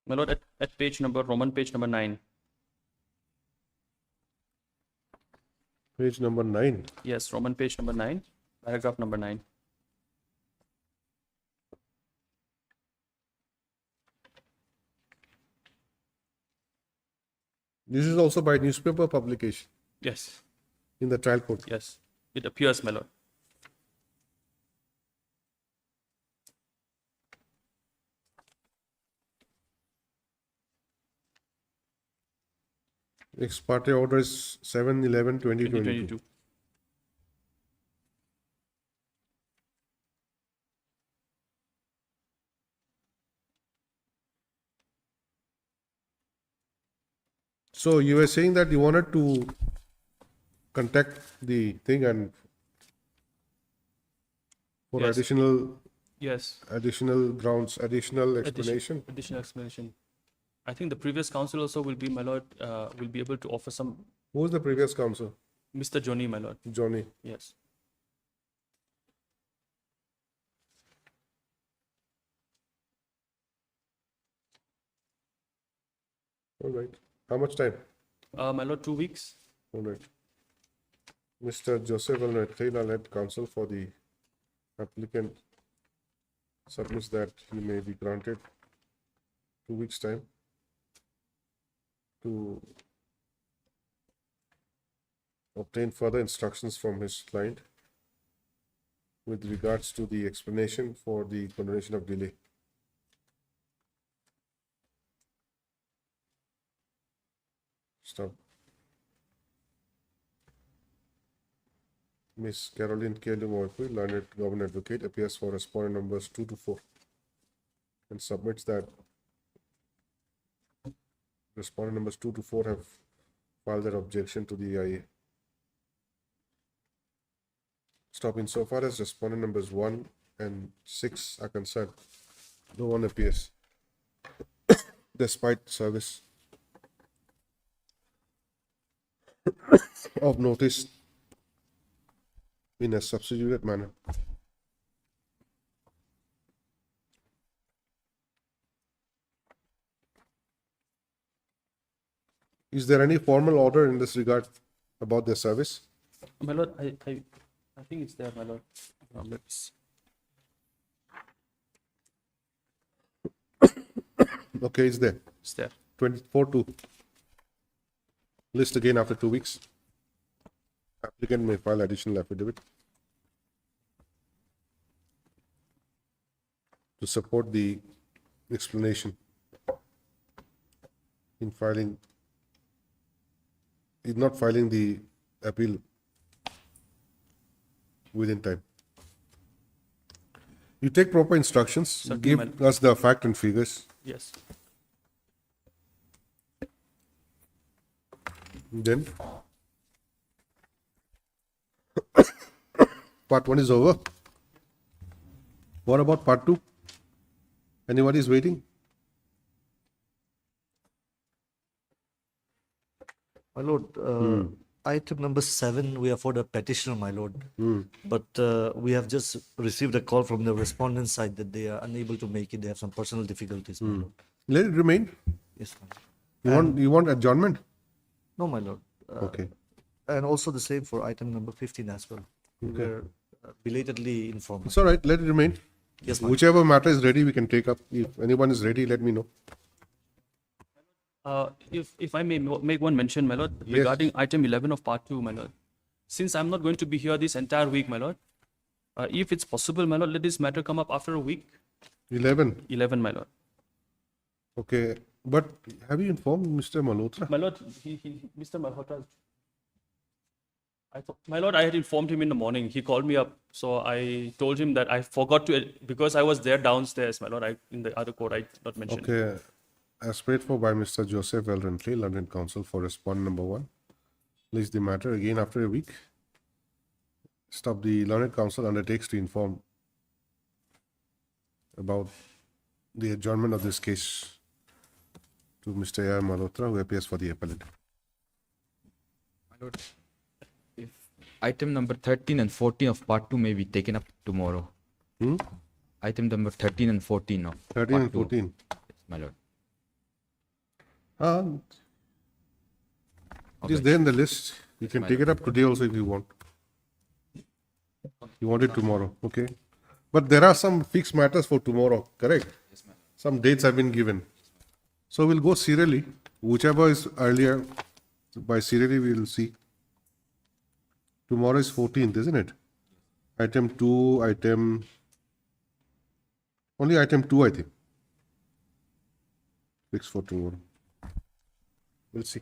[SPEAKER 1] My lord, at Roman page number 9.
[SPEAKER 4] Page number 9.
[SPEAKER 1] Yes, Roman page number 9, paragraph number 9.
[SPEAKER 4] This is also by newspaper publication
[SPEAKER 1] Yes,
[SPEAKER 4] in the trial court.
[SPEAKER 1] yes. It appears, my lord.
[SPEAKER 4] Ex parte order is 7/11/2022.
[SPEAKER 1] 2022.
[SPEAKER 4] So you were saying that you wanted to contact the thing and for
[SPEAKER 1] Yes.
[SPEAKER 4] additional
[SPEAKER 1] Yes.
[SPEAKER 4] Additional grounds, additional explanation?
[SPEAKER 1] Additional explanation. I think the previous council also will be, my lord, will be able to offer some.
[SPEAKER 4] Who was the previous council?
[SPEAKER 1] Mr. Johnny, my lord.
[SPEAKER 4] Johnny.
[SPEAKER 1] Yes.
[SPEAKER 4] All right. How much time?
[SPEAKER 1] My lord, 2 weeks.
[SPEAKER 4] All right. Mr. Joseph Valentine, led counsel for the applicant, submits that he may be granted 2 weeks' time to obtain further instructions from his client with regards to the explanation for the condonation of delay. Stop. Miss Caroline K. Lumorpui, learned government advocate, appears for respondent numbers 2 to 4 and submits that respondent numbers 2 to 4 have filed their objection to the EIA. Stop. Insofar as respondent numbers 1 and 6 are concerned, no one appears despite service of notice in a substituted manner. Is there any formal order in this regard about their service?
[SPEAKER 1] My lord, I think it's there, my lord. Let's.
[SPEAKER 4] Okay, it's there.
[SPEAKER 1] It's there.
[SPEAKER 4] 24-2. List again after 2 weeks. Applicant may file additional affidavit to support the explanation in filing, in not filing the appeal within time. You take proper instructions,
[SPEAKER 1] Certainly,
[SPEAKER 4] give us the fact and figures.
[SPEAKER 1] Yes.
[SPEAKER 4] Then part 1 is over. What about part 2? Anybody is waiting?
[SPEAKER 18] My lord, item number 7, we are for the petitioner, my lord. But we have just received a call from the respondent side that they are unable to make it. They have some personal difficulties, my lord.
[SPEAKER 4] Let it remain.
[SPEAKER 18] Yes, my lord.
[SPEAKER 4] You want adjournment?
[SPEAKER 18] No, my lord.
[SPEAKER 4] Okay.
[SPEAKER 18] And also the same for item number 15 as well.
[SPEAKER 4] Okay.
[SPEAKER 18] We were belatedly informed.
[SPEAKER 4] It's all right. Let it remain.
[SPEAKER 18] Yes, ma'am.
[SPEAKER 4] Whichever matter is ready, we can take up. If anyone is ready, let me know.
[SPEAKER 1] If I may make one mention, my lord,
[SPEAKER 4] Yes.
[SPEAKER 1] regarding item 11 of part 2, my lord. Since I'm not going to be here this entire week, my lord, if it's possible, my lord, let this matter come up after a week.
[SPEAKER 4] 11.
[SPEAKER 1] 11, my lord.
[SPEAKER 4] Okay. But have you informed Mr. Malhotra?
[SPEAKER 1] My lord, Mr. Malhotra, my lord, I had informed him in the morning. He called me up, so I told him that I forgot to, because I was there downstairs, my lord. In the other court, I did not mention.
[SPEAKER 4] Okay. As paid for by Mr. Joseph L. Rentley, London Council for respondent number 1. List the matter again after a week. Stop. The Learned Council undertakes to inform about the adjournment of this case to Mr. A.R. Malhotra, who appears for the appellate.
[SPEAKER 14] My lord, if item number 13 and 14 of part 2 may be taken up tomorrow. Item number 13 and 14 of
[SPEAKER 4] 13
[SPEAKER 14] part
[SPEAKER 4] and 14.
[SPEAKER 14] Yes, my lord.
[SPEAKER 4] It is there in the list. You can take it up today also if you want. You want it tomorrow, okay? But there are some fixed matters for tomorrow, correct?
[SPEAKER 14] Yes, ma'am.
[SPEAKER 4] Some dates have been given. So we'll go serially. Whichever is earlier, by serially we will see. Tomorrow is 14th, isn't it? Item 2, only item 2, I think. Fixed for tomorrow. We'll see.